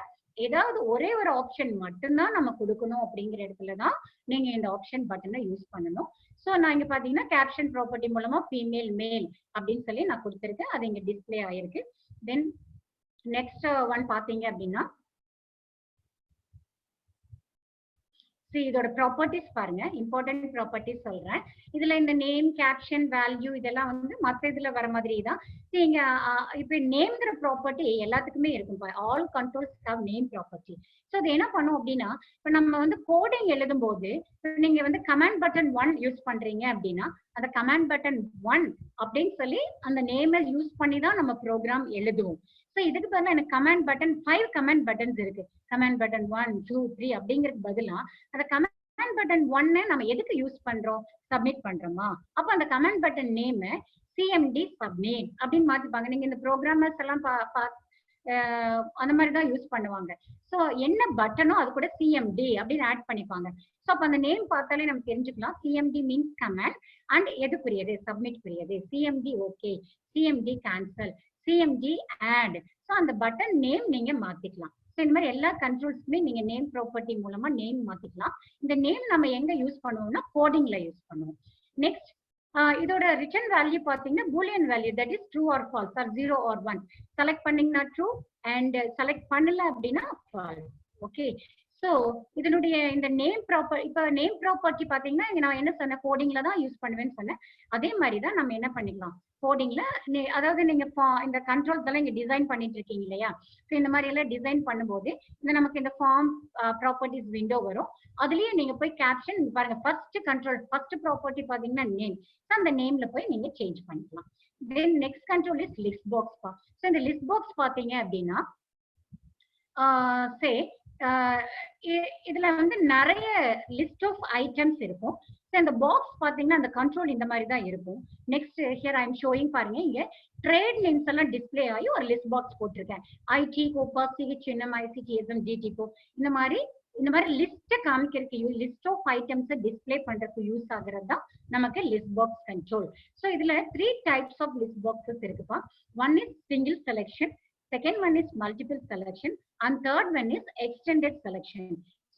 ஏதாவது ஒரே ஒரு ஆப்ஷன் மட்டும்தான் நம்ம கொடுக்கணும் அப்படிங்கிற இடத்துலதான் நீங்க இந்த ஆப்ஷன் பட்டனை யூஸ் பண்ணணும். ஸோ நான் இங்க பாத்தீங்கன்னா கேப்ஷன் ப்ராப்பர்ட்டி மூலமா ஃபீமேல் மேல் அப்படின்னு சொல்லி நான் கொடுத்துருக்கேன். அது இங்க டிஸ்பிளே ஆயிருக்கு. தென் நெக்ஸ்ட் ஒன் பாத்தீங்க அப்படின்னா இதோட ப்ராப்பர்ட்டிஸ் பாருங்க, இம்பார்ட்டன்ட் ப்ராப்பர்ட்டிஸ் சொல்றேன். இதுல இந்த நேம், கேப்ஷன், வேல்யூ இதெல்லாம் வந்து மற்ற இதுல வர மாதிரி தான். நீங்க இப்ப நேம்ங்கிற ப்ராப்பர்ட்டி எல்லாத்துக்குமே இருக்கும். All controls have name property. So அது என்ன பண்ணும் அப்படின்னா, இப்ப நம்ம வந்து கோடிங் எழுதும் போது நீங்க வந்து கமாண்ட் பட்டன் 1 யூஸ் பண்றீங்க அப்படின்னா அந்த கமாண்ட் பட்டன் 1 அப்படின்னு சொல்லி அந்த நேமை யூஸ் பண்ணி தான் நம்ம ப்ரோக்ராம் எழுதுவோம். ஸோ இதுக்கு பதிலாக எனக்கு கமாண்ட் பட்டன் 5 கமாண்ட் பட்டன்ஸ் இருக்கு. கமாண்ட் பட்டன் 1, 2, 3 அப்படிங்கிறது பதிலா அந்த கமாண்ட் பட்டன் 1 நம்ம எதுக்கு யூஸ் பண்றோம், சப்மிட் பண்றோமா, அப்ப அந்த command button name CMD submit அப்படின்னு மாத்திப்பாங்க. நீங்க இந்த ப்ரோக்ராமர்ஸ் எல்லாம் அந்த மாதிரி தான் யூஸ் பண்ணுவாங்க. ஸோ என்ன பட்டனோ அது கூட சிஎம்டி அப்படின்னு ஆட் பண்ணிப்பாங்க. ஸோ அப்ப அந்த நேம் பார்த்தாலே நம்ம தெரிஞ்சுக்கலாம். சிஎம்டி மீன்ஸ் கமாண்ட் அண்ட் எதுக்குரியது, சப்மிட் புரியது. CMD okay, CMD cancel, CMD add. So அந்த பட்டன் நேம் நீங்க மாத்திக்கலாம். ஸோ இந்த மாதிரி எல்லா கண்ட்ரோல்ஸ்க்குமே நீங்க நேம் ப்ராப்பர்ட்டி மூலமா நேம் மாத்திக்கலாம். இந்த நேம் நம்ம எங்க யூஸ் பண்ணுவோம்னா கோடிங்ல யூஸ் பண்ணுவோம். நெக்ஸ்ட் இதோட ரிட்டர்ன் வேல்யூ பாத்தீங்கன்னா Boolean value, that is true or false or 0 or 1. Select பண்ணீங்கன்னா ட்ரூ அண்ட் செலக்ட் பண்ணல அப்படின்னா ஃபால்ஸ். ஓகே, ஸோ இதனுடைய இந்த நேம் ப்ராப்பர், இப்போ நேம் ப்ராப்பர்ட்டி பாத்தீங்கன்னா நான் என்ன சொன்னேன், கோடிங்ல தான் யூஸ் பண்ணுவேன்னு சொன்னேன். அதே மாதிரி தான் நம்ம என்ன பண்ணிக்கலாம் கோடிங்ல, அதாவது நீங்க இந்த கண்ட்ரோல்ஸ் எல்லாம் இங்க டிசைன் பண்ணிட்டு இருக்கீங்க இல்லையா. ஸோ இந்த மாதிரி எல்லாம் டிசைன் பண்ணும்போது இந்த நமக்கு இந்த ஃபார்ம் ப்ராப்பர்ட்டிஸ் விண்டோ வரும். அதுலயே நீங்க போய் கேப்ஷன் பாருங்க, ஃபர்ஸ்ட் கண்ட்ரோல் ஃபர்ஸ்ட் ப்ராப்பர்ட்டி பாத்தீங்கன்னா நேம். அந்த நேம்ல போய் நீங்க சேஞ்ச் பண்ணிக்கலாம். தென் next control is list box. So இந்த லிஸ்ட் பாக்ஸ் பாத்தீங்க அப்படின்னா இதுல வந்து நிறைய லிஸ்ட் ஆஃப் ஐட்டம்ஸ் இருக்கும். இந்த பாக்ஸ் பாத்தீங்கன்னா அந்த கண்ட்ரோல் இந்த மாதிரி தான் இருக்கும். Next here I am showing பாருங்க, இங்க ட்ரேட் நேம்ஸ் எல்லாம் டிஸ்பிளே ஆகி ஒரு லிஸ்ட் பாக்ஸ் போட்டிருக்கேன். ஐடி கோப்பா, சிஹெச்என்எம், ஐசிடிஎஸ்எம், டிடிகோ இந்த மாதிரி லிஸ்ட் காமிக்கிறதுக்கு, லிஸ்ட் ஆஃப் ஐட்டம்ஸ் டிஸ்பிளே பண்றதுக்கு யூஸ் ஆகுறது தான் நமக்கு லிஸ்ட் பாக்ஸ் கண்ட்ரோல். ஸோ இதுல 3 டைப்ஸ் ஆஃப் லிஸ்ட் பாக்ஸஸ் இருக்குப்பா. One is single selection, second one is multiple selection, and third one is extended selection.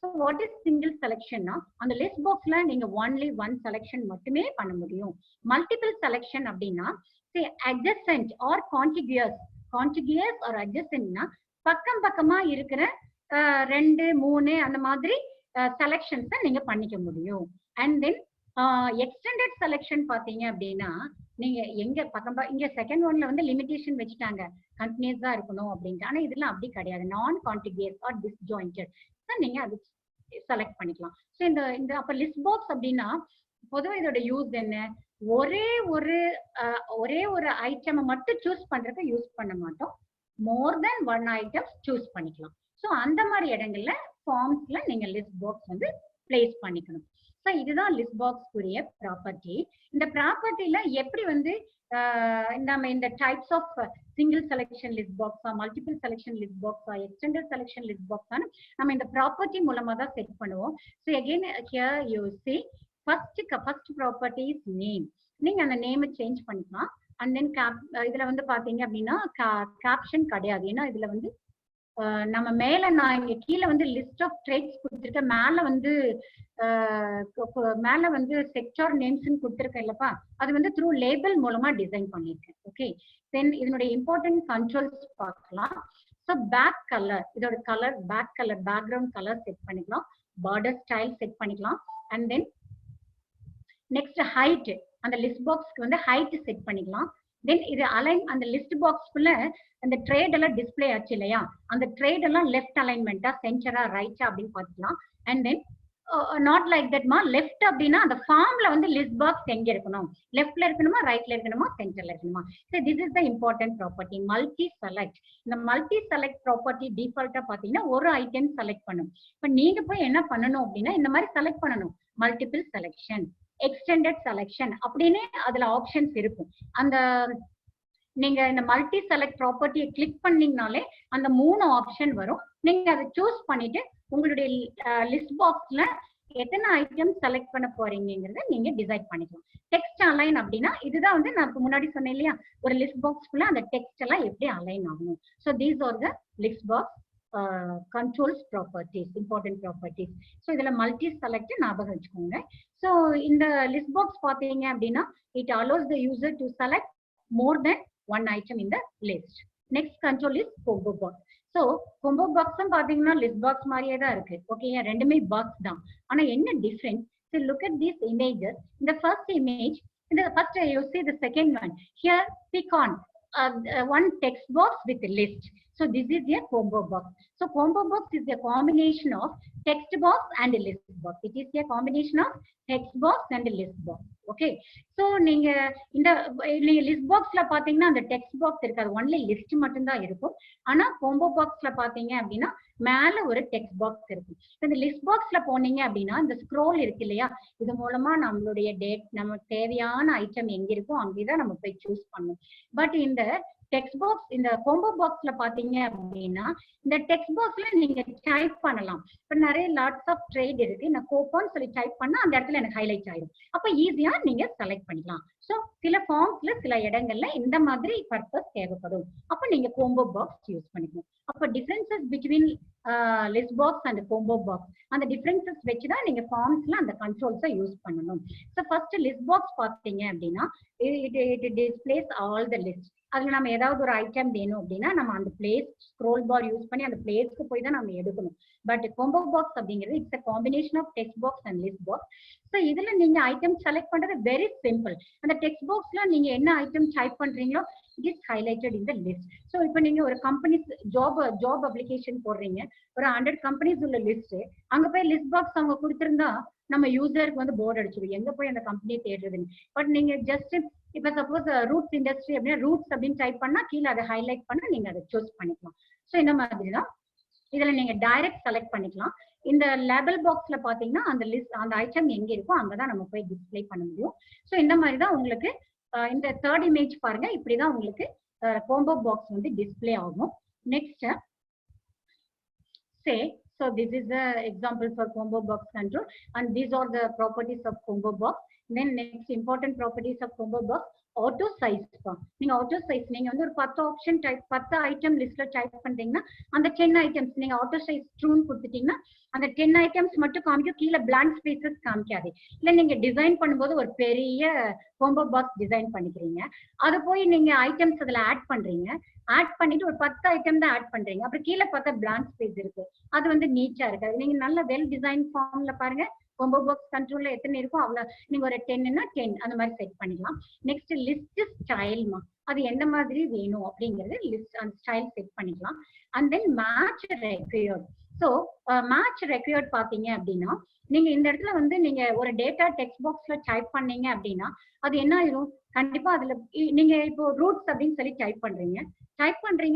So what is single selection na, on the list box la neenga only one selection மட்டுமே பண்ண முடியும். Multiple selection அப்படினா say adjacent or contiguous or adjacent na பக்கம் பக்கமா இருக்கிற 2 3 அந்த மாதிரி செலக்ஷன்ஸ் நீங்க பண்ணிக்க முடியும். and then extended selection பாத்தீங்க அப்படின்னா நீங்க எங்க பக்கம் இங்க செகண்ட் ஒன்ல வந்து லிமிடேஷன் வச்சுட்டாங்க, கண்டினியூஸா இருக்கணும் அப்படின்ட்டு. ஆனா இதெல்லாம் அப்படி கிடையாது, நான் கான்டிகியூஸ் ஆர் டிஸ்ஜாயிண்டட். நீங்க அது செலக்ட் பண்ணிக்கலாம். ஸோ இந்த அப்ப லிஸ்ட் பாக்ஸ் அப்படின்னா பொதுவாக இதோட யூஸ் என்ன, ஒரே ஒரு ஐட்டமை மட்டும் சூஸ் பண்றதுக்கு யூஸ் பண்ண மாட்டோம், மோர் தென் ஒன் ஐட்டம் சூஸ் பண்ணிக்கலாம். ஸோ அந்த மாதிரி இடங்கள்ல ஃபார்ம்ஸ்ல நீங்க லிஸ்ட் பாக்ஸ் வந்து பிளேஸ் பண்ணிக்கணும். ஸோ இதுதான் லிஸ்ட் பாக்ஸ் உரிய ப்ராப்பர்ட்டி. இந்த ப்ராப்பர்ட்டில எப்படி வந்து நம்ம இந்த types of single selection list பாக்ஸா, மல்டிபிள் செலக்ஷன் லிஸ்ட் பாக்ஸா, எக்ஸ்டெண்டட் செலக்ஷன் லிஸ்ட் பாக்ஸான்னு நம்ம இந்த ப்ராப்பர்ட்டி மூலமா தான் செட் பண்ணுவோம். So again here you see first property is name. நீங்க அந்த நேமை சேஞ்ச் பண்ணிக்கலாம். அண்ட் தென் இதுல வந்து பாத்தீங்க அப்படின்னா கேப்ஷன் கிடையாது. ஏன்னா இதுல வந்து நம்ம மேல நான் இங்க கீழே வந்து லிஸ்ட் ஆஃப் ட்ரேட்ஸ் கொடுத்துருக்கேன், மேல வந்து செக்டார் நேம்ஸ் கொடுத்துருக்கேன் இல்லப்பா, அது வந்து த்ரூ லேபிள் மூலமா டிசைன் பண்ணிருக்கேன். ஓகே, தென் இதனுடைய இம்பார்ட்டன்ட் கண்ட்ரோல்ஸ் பார்க்கலாம். ஸோ பேக் கலர், இதோட colour back colour, background colour set பண்ணிக்கலாம், பார்டர் ஸ்டைல் செட் பண்ணிக்கலாம். அண்ட் தென் நெக்ஸ்ட் ஹைட், அந்த லிஸ்ட் பாக்ஸ்க்கு வந்து ஹைட் செட் பண்ணிக்கலாம். தென் இது அலைன் அந்த லிஸ்ட் பாக்ஸ்க்குள்ள அந்த ட்ரேட் எல்லாம் டிஸ்பிளே ஆச்சு இல்லையா, அந்த ட்ரேட் எல்லாம் லெஃப்ட் அலைன்மெண்டா சென்டரா ரைட்டா அப்படின்னு பார்த்துக்கலாம். அண்ட் தென் நாட் லைக் தட்மா லெஃப்ட் அப்படின்னா அந்த ஃபார்ம்ல வந்து லிஸ்ட் பாக்ஸ் எங்க இருக்கணும், லெஃப்ட்ல இருக்கணுமா ரைட்ல இருக்கணுமா சென்டர்ல இருக்கணுமா. So this is the important property multi select. இந்த மல்டி செலக்ட் ப்ராப்பர்ட்டி டிஃபால்ட்டா பாத்தீங்கன்னா ஒரு ஐட்டம் செலக்ட் பண்ணும். இப்ப நீங்க போய் என்ன பண்ணணும் அப்படின்னா இந்த மாதிரி செலக்ட் பண்ணணும், மல்டிபிள் செலக்ஷன், எக்ஸ்டெண்டட் செலக்ஷன் அப்படின்னு அதுல ஆப்ஷன்ஸ் இருக்கும். அந்த நீங்க இந்த மல்டி செலக்ட் ப்ராப்பர்ட்டியை கிளிக் பண்ணீங்கனாலே அந்த 3 ஆப்ஷன் வரும். நீங்க அதை சூஸ் பண்ணிட்டு உங்களுடைய லிஸ்ட் பாக்ஸ்ல எத்தனை ஐட்டம் செலக்ட் பண்ண போறீங்கிறத நீங்க டிசைட் பண்ணிக்கலாம். டெக்ஸ்ட் அலைன் அப்படின்னா இதுதான் வந்து நான் முன்னாடி சொன்னேன் இல்லையா, ஒரு லிஸ்ட் பாக்ஸ்க்குள்ள அந்த டெக்ஸ்ட் எல்லாம் எப்படி அலைன் ஆகணும். So these are the list box controls properties, important properties. So இதுல மல்டி செலக்ட் ஞாபகம் வச்சுக்கோங்க. ஸோ இந்த லிஸ்ட் பாக்ஸ் பாத்தீங்க அப்படின்னா it allows the user to select more than one item in the list. Next control is combo box. So combo box பாத்தீங்கன்னா list box மாதிரியே தான் இருக்கு. ஓகே, ரெண்டுமே பாக்ஸ் தான். ஆனா என்ன difference? So look at these images. In the first image, in the first you see the second one. Here pick on one text box with a list. So this is a combo box. So combo box is a combination of text box and a list box. It is a combination of text box and a list box. Okay. So நீங்க இந்த லிஸ்ட் பாக்ஸ்ல பாத்தீங்கன்னா அந்த டெக்ஸ்ட் பாக்ஸ் இருக்காது, ஒன்லி லிஸ்ட் மட்டும் தான் இருக்கும். ஆனா combo boxல பாத்தீங்க அப்படின்னா மேல ஒரு டெக்ஸ்ட் பாக்ஸ் இருக்கும். இந்த லிஸ்ட் பாக்ஸ்ல போனீங்க அப்படின்னா இந்த ஸ்க்ரோல் இருக்கு இல்லையா, இது மூலமா நம்மளுடைய டேட் நமக்கு தேவையான ஐட்டம் எங்க இருக்கோ அங்கேதான் நம்ம போய் சூஸ் பண்ணணும். பட் இந்த டெக்ஸ்ட் பாக்ஸ் இந்த combo boxல பாத்தீங்க அப்படின்னா இந்த டெக்ஸ்ட் பாக்ஸ்ல நீங்க டைப் பண்ணலாம். இப்ப நிறைய லாட்ஸ் ஆஃப் ட்ரேட் இருக்கு, நான் கோப்பான்னு சொல்லி டைப் பண்ணா அந்த இடத்துல எனக்கு ஹைலைட் ஆயிடும். அப்ப ஈஸியா நீங்க செலக்ட் பண்ணிக்கலாம். ஸோ சில ஃபார்ம்ஸ்ல சில இடங்கள்ல இந்த மாதிரி பர்பஸ் தேவைப்படும், அப்ப நீங்க combo box யூஸ் பண்ணிக்கணும். அப்ப differences between list box and combo box, அந்த டிஃபரன்சஸ் வச்சுதான் நீங்க ஃபார்ம்ஸ்ல அந்த கண்ட்ரோல்ஸை யூஸ் பண்ணணும். ஸோ ஃபர்ஸ்ட் லிஸ்ட் பாக்ஸ் பாத்தீங்க அப்படின்னா it displays all the list. அதுல நம்ம ஏதாவது ஒரு ஐட்டம் வேணும் அப்படின்னா நம்ம அந்த பிளேஸ் ஸ்க்ரோல் பார் யூஸ் பண்ணி அந்த பிளேஸ்க்கு போய் தான் நம்ம எடுக்கணும். பட் combo box அப்படிங்கிறது it's a combination of text box and list box. So இதுல நீங்க ஐட்டம் செலக்ட் பண்றது வெரி சிம்பிள். அந்த டெக்ஸ்ட் பாக்ஸ்ல நீங்க என்ன ஐட்டம் டைப் பண்றீங்களோ it is highlighted in the list. So இப்போ நீங்க ஒரு கம்பெனிஸ் ஜாப் அப்ளிகேஷன் போடுறீங்க, ஒரு 100 கம்பெனிஸ் உள்ள லிஸ்ட், அங்க போய் லிஸ்ட் பாக்ஸ் அவங்க கொடுத்திருந்தா நம்ம யூசருக்கு வந்து போர்டு அடிச்சிடும், எங்க போய் அந்த கம்பெனியை தேடுறதுன்னு. பட் நீங்க ஜஸ்ட் இப்ப சப்போஸ் ரூட்ஸ் இண்டஸ்ட்ரி அப்படின்னா ரூட்ஸ் அப்படின்னு டைப் பண்ணா கீழே அதை ஹைலைட் பண்ணா நீங்க அதை சூஸ் பண்ணிக்கலாம். ஸோ இந்த மாதிரி தான் இதுல நீங்க டைரக்ட் செலக்ட் பண்ணிக்கலாம். இந்த லேபல் பாக்ஸ்ல பாத்தீங்கன்னா அந்த லிஸ்ட் அந்த ஐட்டம் எங்க இருக்கோ அங்கதான் நம்ம போய் டிஸ்பிளே பண்ண முடியும். ஸோ இந்த மாதிரி தான் உங்களுக்கு இந்த தேர்ட் இமேஜ் பாருங்க, இப்படிதான் உங்களுக்கு combo box வந்து டிஸ்பிளே ஆகும். Next say so this is the example for combo box control and these are the properties of combo box. Then next important properties of combo box, auto size. நீங்க auto size நீங்க வந்து ஒரு 10 ஆப்ஷன் டைப் 10 ஐட்டம் லிஸ்ட்ல டைப் பண்றீங்கன்னா அந்த 10 ஐட்டம்ஸ் நீங்க auto size ட்ரூன்னு கொடுத்துட்டீங்கன்னா அந்த 10 ஐட்டம்ஸ் மட்டும் காமிக்கும், கீழே blank spaces காமிக்காது. இல்ல நீங்க டிசைன் பண்ணும்போது ஒரு பெரிய combo box டிசைன் பண்ணிக்கிறீங்க, அது போய் நீங்க ஐட்டம்ஸ் அதுல ஆட் பண்றீங்க, ஆட் பண்ணிட்டு ஒரு 10 ஐட்டம் தான் ஆட் பண்றீங்க, அப்புறம் கீழே பார்த்தா blank space இருக்கு, அது வந்து நீட்டா இருக்காது. நீங்க நல்ல வெல் டிசைன் ஃபார்ம்ல பாருங்க combo box கண்ட்ரோல்ல எத்தனை இருக்கும் அவ்வளவு நீங்க ஒரு 10ன்னா 10 அந்த மாதிரி செட் பண்ணிக்கலாம். நெக்ஸ்ட் லிஸ்ட் ஸ்டைல்மா, அது எந்த மாதிரி வேணும் அப்படிங்கறது லிஸ்ட் அந்த ஸ்டைல் செட் பண்ணிக்கலாம். And then match required. So match required பாத்தீங்க அப்படின்னா நீங்க இந்த இடத்துல வந்து நீங்க ஒரு டேட்டா டெக்ஸ்ட் பாக்ஸ்ல டைப் பண்ணீங்க அப்படின்னா அது என்ன ஆயிரும், கண்டிப்பா அதுல நீங்க இப்போ ரூட்ஸ் அப்படின்னு சொல்லி டைப் பண்றீங்க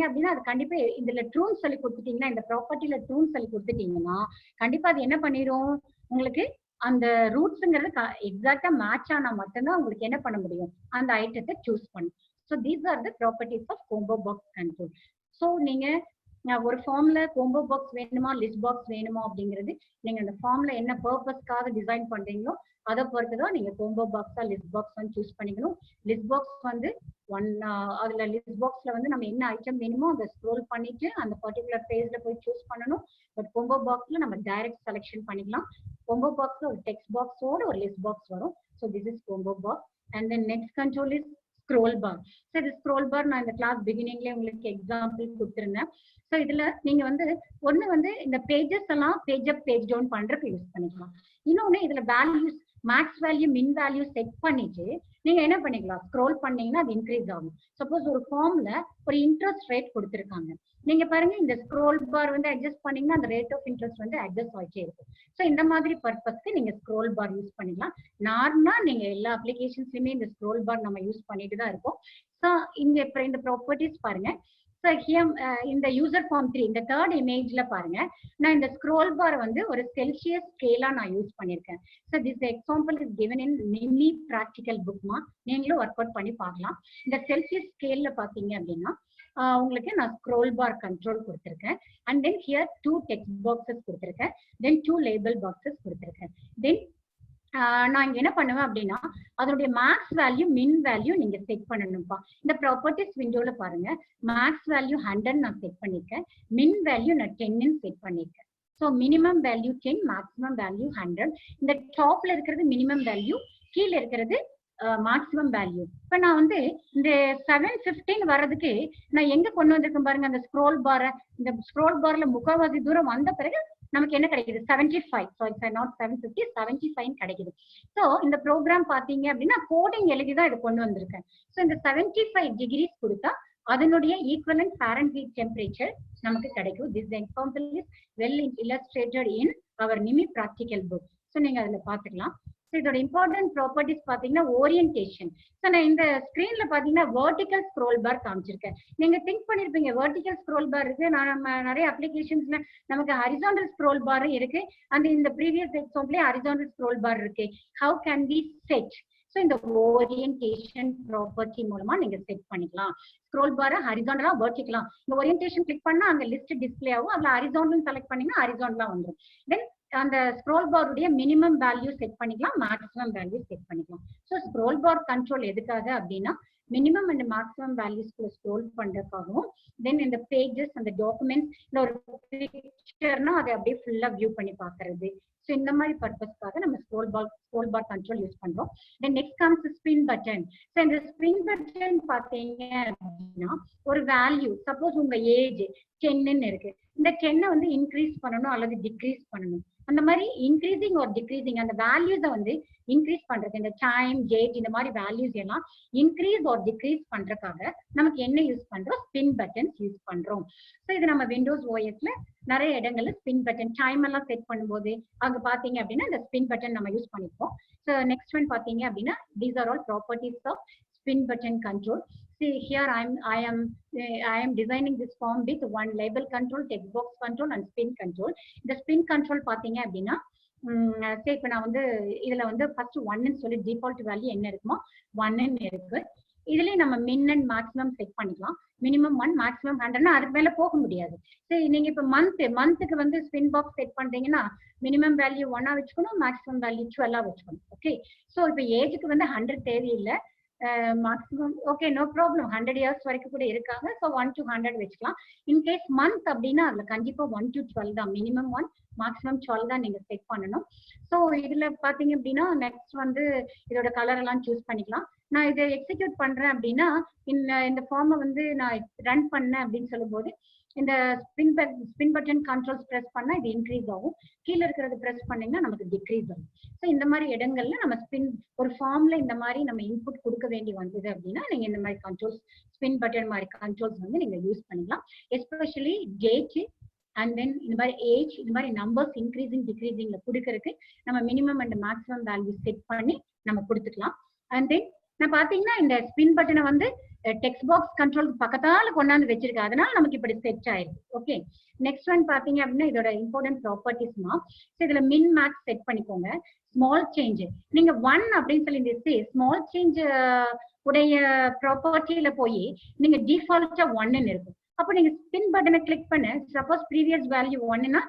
அப்படின்னா அது கண்டிப்பா இதுல ட்ரூன்னு சொல்லி கொடுத்துட்டீங்கன்னா இந்த ப்ராப்பர்ட்டில ட்ரூன்னு சொல்லி கொடுத்துட்டீங்கன்னா கண்டிப்பா அது என்ன பண்ணிரும், உங்களுக்கு அந்த ரூட்ஸ்ங்கிறது எக்ஸாக்டா மேட்ச் ஆனா மட்டும்தான் உங்களுக்கு என்ன பண்ண முடியும், அந்த ஐட்டத்தை சூஸ் பண்ணும். So these are the properties of combo box control. So நீங்க ஒரு ஃபார்ம்ல combo box வேணுமா லிஸ்ட் பாக்ஸ் வேணுமா அப்படிங்கிறது நீங்க அந்த ஃபார்ம்ல என்ன பர்பஸ்க்காக டிசைன் பண்றீங்களோ அதை பொறுத்துதான் நீங்க combo box list box choose பண்ணிக்கணும். லிஸ்ட் பாக்ஸ் வந்து அதுல லிஸ்ட் பாக்ஸ்ல வந்து நம்ம என்ன ஐட்டம் வேணுமோ அதை ஸ்க்ரோல் பண்ணிட்டு அந்த பர்டிகுலர் பேஜ்ல போய் சூஸ் பண்ணணும். பட் combo boxல நம்ம டைரக்ட் செலக்ஷன் பண்ணிக்கலாம். combo boxல ஒரு டெக்ஸ்ட் பாக்ஸோட ஒரு லிஸ்ட் பாக்ஸ் வரும். So this is combo box. And then next control is scroll bar. So இது ஸ்க்ரோல் பார் நான் இந்த கிளாஸ் பிகினிங்லேயே உங்களுக்கு எக்ஸாம்பிள் கொடுத்துருந்தேன். ஸோ இதுல நீங்க வந்து ஒண்ணு வந்து இந்த பேஜஸ் எல்லாம் பேஜ் அப் பேஜ் டவுன் பண்றதுக்கு யூஸ் பண்ணிக்கலாம். இன்னொன்னு இதுல வேல்யூஸ் மேக்ஸ் வேல்யூ மின் வேல்யூ செட் பண்ணிட்டு நீங்க என்ன பண்ணிக்கலாம், ஸ்க்ரோல் பண்ணீங்கன்னா அது இன்க்ரீஸ் ஆகும். சப்போஸ் ஒரு ஃபார்ம்ல ஒரு இன்ட்ரெஸ்ட் ரேட் கொடுத்துருக்காங்க, நீங்க பாருங்க இந்த ஸ்க்ரோல் பார் வந்து அட்ஜஸ்ட் பண்ணீங்கன்னா அந்த ரேட் ஆஃப் இன்ட்ரெஸ்ட் வந்து அட்ஜஸ்ட் ஆகிட்டே இருக்கும். ஸோ இந்த மாதிரி பர்பஸ்க்கு நீங்க ஸ்க்ரோல் பார் யூஸ் பண்ணிக்கலாம். நார்மலா நீங்க எல்லா அப்ளிகேஷன்ஸ்லயுமே இந்த ஸ்க்ரோல் பார் நம்ம யூஸ் பண்ணிட்டு தான் இருக்கோம். ஸோ இங்க இந்த ப்ராப்பர்ட்டிஸ் பாருங்க. ஸோ ஹியர் இந்த யூசர் ஃபார்ம் 3 இந்த தேர்ட் இமேஜ்ல பாருங்க, நான் இந்த ஸ்க்ரோல் பார் வந்து ஒரு செல்சியஸ் ஸ்கேலா நான் யூஸ் பண்ணிருக்கேன். So this example is given in mini practical புக்மா, நீங்களும் ஒர்க் அவுட் பண்ணி பார்க்கலாம். இந்த செல்சியஸ் ஸ்கேல்ல பாத்தீங்க அப்படின்னா உங்களுக்கு நான் ஸ்க்ரோல் பார் கண்ட்ரோல் கொடுத்துருக்கேன். And then here 2 text boxes கொடுத்துருக்கேன், தென் 2 லேபிள் பாக்ஸஸ் கொடுத்துருக்கேன். தென் நான் இங்க என்ன பண்ணுவேன் அப்படின்னா அதனுடைய மேக்ஸ் வேல்யூ மின் வேல்யூ நீங்க செட் பண்ணணும்ப்பா. இந்த ப்ராப்பர்ட்டிஸ் விண்டோல பாருங்க, மேக்ஸ் வேல்யூ 100 நான் செட் பண்ணிருக்கேன், மின் வேல்யூ நான் 10 செட் பண்ணிருக்கேன். So minimum value 10, maximum value 100. இந்த டாப்ல இருக்கிறது மினிமம் வேல்யூ, கீழே இருக்கிறது மேக்ஸிமம் வேல்யூ. இப்ப நான் வந்து இந்த 715 வர்றதுக்கு நான் எங்க கொண்டு வந்திருக்கேன் பாருங்க, அந்த ஸ்க்ரோல் பாரை. இந்த ஸ்க்ரோல் பார்ல முக்கால்வாசி தூரம் வந்த பிறகு நமக்கு என்ன கிடைக்குது, 75. ஸோ இட்ஸ் நாட் 750, 75 கிடைக்குது. ஸோ இந்த ப்ரோக்ராம் பாத்தீங்க அப்படின்னா கோடிங் எழுதிதான் இதை கொண்டு வந்திருக்கேன். ஸோ இந்த 75 டிகிரிஸ் கொடுத்தா அதனுடைய ஈக்குவலன்ட் ஃபாரன்ஹீட் டெம்பரேச்சர் நமக்கு கிடைக்கும். This example is well illustrated in our NIMI practical book. So நீங்க அதுல பாத்துக்கலாம். இதோட இம்பார்ட்டன்ட் ப்ராப்பர்ட்டிஸ் பாத்தீங்கன்னா ஓரியன்டேஷன். ஸோ நான் இந்த ஸ்கிரீன்ல பாத்தீங்கன்னா வெர்டிகல் ஸ்க்ரோல் பார் காமிச்சிருக்கேன். நீங்க திங்க் பண்ணிருப்பீங்க வெர்டிகல் ஸ்க்ரோல் பார் இருக்கு, நம்ம நிறைய அப்ளிகேஷன்ஸ்ல நமக்கு ஹரிசாண்டல் ஸ்க்ரோல் பார் இருக்கு, அந்த இந்த ப்ரீவியஸ் எக்ஸாம்பிளே ஹரிசாண்டல் ஸ்க்ரோல் பார் இருக்கு. How can we set? So இந்த ஓரியன்டேஷன் ப்ராப்பர்ட்டி மூலமா நீங்க செட் பண்ணிக்கலாம். ஸ்க்ரோல் பாரை ஹரிசாண்டலா வெர்டிகலா, இந்த ஓரியன்டேஷன் கிளிக் பண்ணா அந்த லிஸ்ட் டிஸ்பிளே ஆகும். அதுல ஹரிசாண்டல் செலக்ட் பண்ணீங்கன்னா ஹரிசாண்டலா வந்துடும். தென் அந்த ஸ்க்ரோல் பாருடைய மினிமம் வேல்யூ செட் பண்ணிக்கலாம், மேக்ஸிமம் வேல்யூ செட் பண்ணிக்கலாம். ஸோ ஸ்க்ரோல் பார் கண்ட்ரோல் எதுக்காக அப்படின்னா மினிமம் அண்ட் மேக்ஸிமம் வேல்யூஸ்க்குள்ள ஸ்க்ரோல் பண்றதுக்காகவும், தென் இந்த பேஜஸ் அந்த டாக்குமெண்ட்ஸ் இந்த ஒரு பிக்சர்னா அதை அப்படியே ஃபுல்லா வியூ பண்ணி பாக்குறது. ஸோ இந்த மாதிரி பர்பஸ்க்காக நம்ம ஸ்க்ரோல் பார் கண்ட்ரோல் யூஸ் பண்றோம். Then next comes spin button. So இந்த ஸ்பின் பட்டன் பாத்தீங்க அப்படின்னா ஒரு வேல்யூ, சப்போஸ் உங்க ஏஜ் 10 இருக்கு, இந்த 10 வந்து இன்க்ரீஸ் பண்ணணும் அல்லது டிக்ரீஸ் பண்ணணும். அந்த மாதிரி இன்க்ரீசிங் ஒரு டிக்ரீசிங் அந்த வேல்யூஸை வந்து இன்க்ரீஸ் பண்றது, இந்த டைம் டேட் இந்த மாதிரி வேல்யூஸ் எல்லாம் இன்க்ரீஸ் ஒரு டிக்ரீஸ் பண்றதுக்காக நமக்கு என்ன யூஸ் பண்றோம், ஸ்பின் பட்டன்ஸ் யூஸ் பண்றோம். ஸோ இது நம்ம விண்டோஸ் ஓஎஸ்ல நிறைய இடங்கள்ல ஸ்பின் பட்டன் டைம் எல்லாம் செட் பண்ணும்போது அங்க பாத்தீங்க அப்படின்னா இந்த ஸ்பின் பட்டன் நம்ம யூஸ் பண்ணிப்போம். ஸோ நெக்ஸ்ட் ஒன் பாத்தீங்க அப்படின்னா these are all properties of spin button control. See here I am designing this form with one label control, text box control and spin control. இந்த spin control பாத்தீங்க அப்படின்னா இப்ப நான் வந்து இதுல வந்து ஃபர்ஸ்ட் 1 சொல்லி டிஃபால்ட் வேல்யூ என்ன இருக்குமோ 1 இருக்கு. இதுலயே நம்ம மின் அண்ட் மேக்ஸிமம் செட் பண்ணிக்கலாம். Minimum 1, maximum 100. அதுக்கு மேல போக முடியாது. சரி, நீங்க இப்ப மந்த்துக்கு வந்து ஸ்பின் பாக்ஸ் செட் பண்றீங்கன்னா மினிமம் வேல்யூ 1 வச்சுக்கணும், மேக்ஸிமம் வேல்யூ 12 வச்சுக்கணும். ஓகே, சோ இப்ப ஏஜுக்கு வந்து 100 தேவையில்லை, maximum okay no problem, 100 years வரைக்கும் கூட இருக்காங்க. ஸோ 1 to 100 வச்சுக்கலாம். இன்கேஸ் மந்த் அப்படின்னா அதுல கண்டிப்பா 1 to 12 தான், மினிமம் 1 மேக்ஸிமம் 12 தான் நீங்க செட் பண்ணணும். ஸோ இதுல பாத்தீங்க அப்படின்னா நெக்ஸ்ட் வந்து இதோட கலர் எல்லாம் சூஸ் பண்ணிக்கலாம். நான் இதை எக்ஸிக்யூட் பண்றேன் அப்படின்னா இந்த ஃபார்மை வந்து நான் ரன் பண்ணேன் அப்படின்னு சொல்லும் போது இந்த ஸ்பின் பட்டன் கண்ட்ரோல்ஸ் பிரஸ் பண்ணா இது இன்க்ரீஸ் ஆகும், கீழே இருக்கிறது பிரஸ் பண்ணீங்கன்னா நமக்கு டிக்ரீஸ் ஆகும். ஸோ இந்த மாதிரி இடங்கள்ல நம்ம ஒரு ஃபார்ம்ல இந்த மாதிரி நம்ம இன்புட் கொடுக்க வேண்டி வந்தது அப்படின்னா நீங்க இந்த மாதிரி கண்ட்ரோல்ஸ் ஸ்பின் பட்டன் மாதிரி கண்ட்ரோல்ஸ் வந்து நீங்க யூஸ் பண்ணிக்கலாம். எஸ்பெஷலி டேட் அண்ட் தென் இந்த மாதிரி ஏஜ் இந்த மாதிரி நம்பர்ஸ் இன்க்ரீசிங் டிக்ரீசிங்ல கொடுக்கறதுக்கு நம்ம minimum and maximum value set பண்ணி நம்ம கொடுத்துக்கலாம். அண்ட் தென் நான் பாத்தீங்கன்னா இந்த ஸ்பின் பட்டனை வந்து டெக்ஸ்ட் பாக்ஸ் கண்ட்ரோலுக்கு பக்கத்தால கொண்டாந்து வச்சிருக்கேன், அதனால நமக்கு இப்படி செட் ஆயிருக்கு. ஓகே, நெக்ஸ்ட் ஒன் பாத்தீங்க அப்படின்னா இதோட இம்பார்ட்டன்ட் ப்ராப்பர்ட்டிஸ்மா இதுல மின் மேக்ஸ் செட் பண்ணிக்கோங்க. ஸ்மால் சேஞ்ச் நீங்க 1 அப்படின்னு சொல்லி ஸ்மால் சேஞ்ச் உடைய ப்ராப்பர்ட்டியில போய் நீங்க டிஃபால்ட்டா 1 இருக்கும். அப்போ நீங்க ஸ்பின் பட்டனை கிளிக் பண்ண சப்போஸ் ப்ரீவியஸ் வேல்யூ 1னா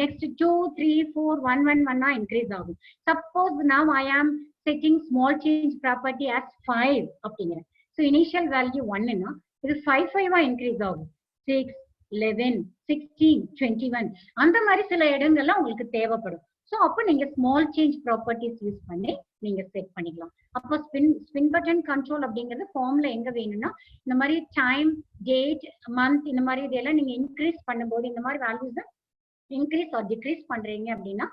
நெக்ஸ்ட் 2, 3, 4, 1, 1, 1 இன்க்ரீஸ் ஆகும். Suppose now I am setting small change property as 5 அப்படிங்கிறேன். ஸோ இனிஷியல் வேல்யூ 1னா இது 5, 5 இன்க்ரீஸ் ஆகும். 6, 11, 16, 21 அந்த மாதிரி சில இடங்கள்ல உங்களுக்கு தேவைப்படும். ஸோ அப்போ நீங்க ஸ்மால் சேஞ்ச் ப்ராப்பர்ட்டிஸ் யூஸ் பண்ணி நீங்க செட் பண்ணிக்கலாம். அப்போ ஸ்பின் பட்டன் கண்ட்ரோல் அப்படிங்கிறது ஃபார்ம்ல எங்க வேணும்னா இந்த மாதிரி டைம் டேட் மந்த் இந்த மாதிரி இதெல்லாம் நீங்க இன்க்ரீஸ் பண்ணும்போது இந்த மாதிரி வேல்யூஸ் இன்க்ரீஸ் ஆர் டிக்ரீஸ் பண்றீங்க அப்படின்னா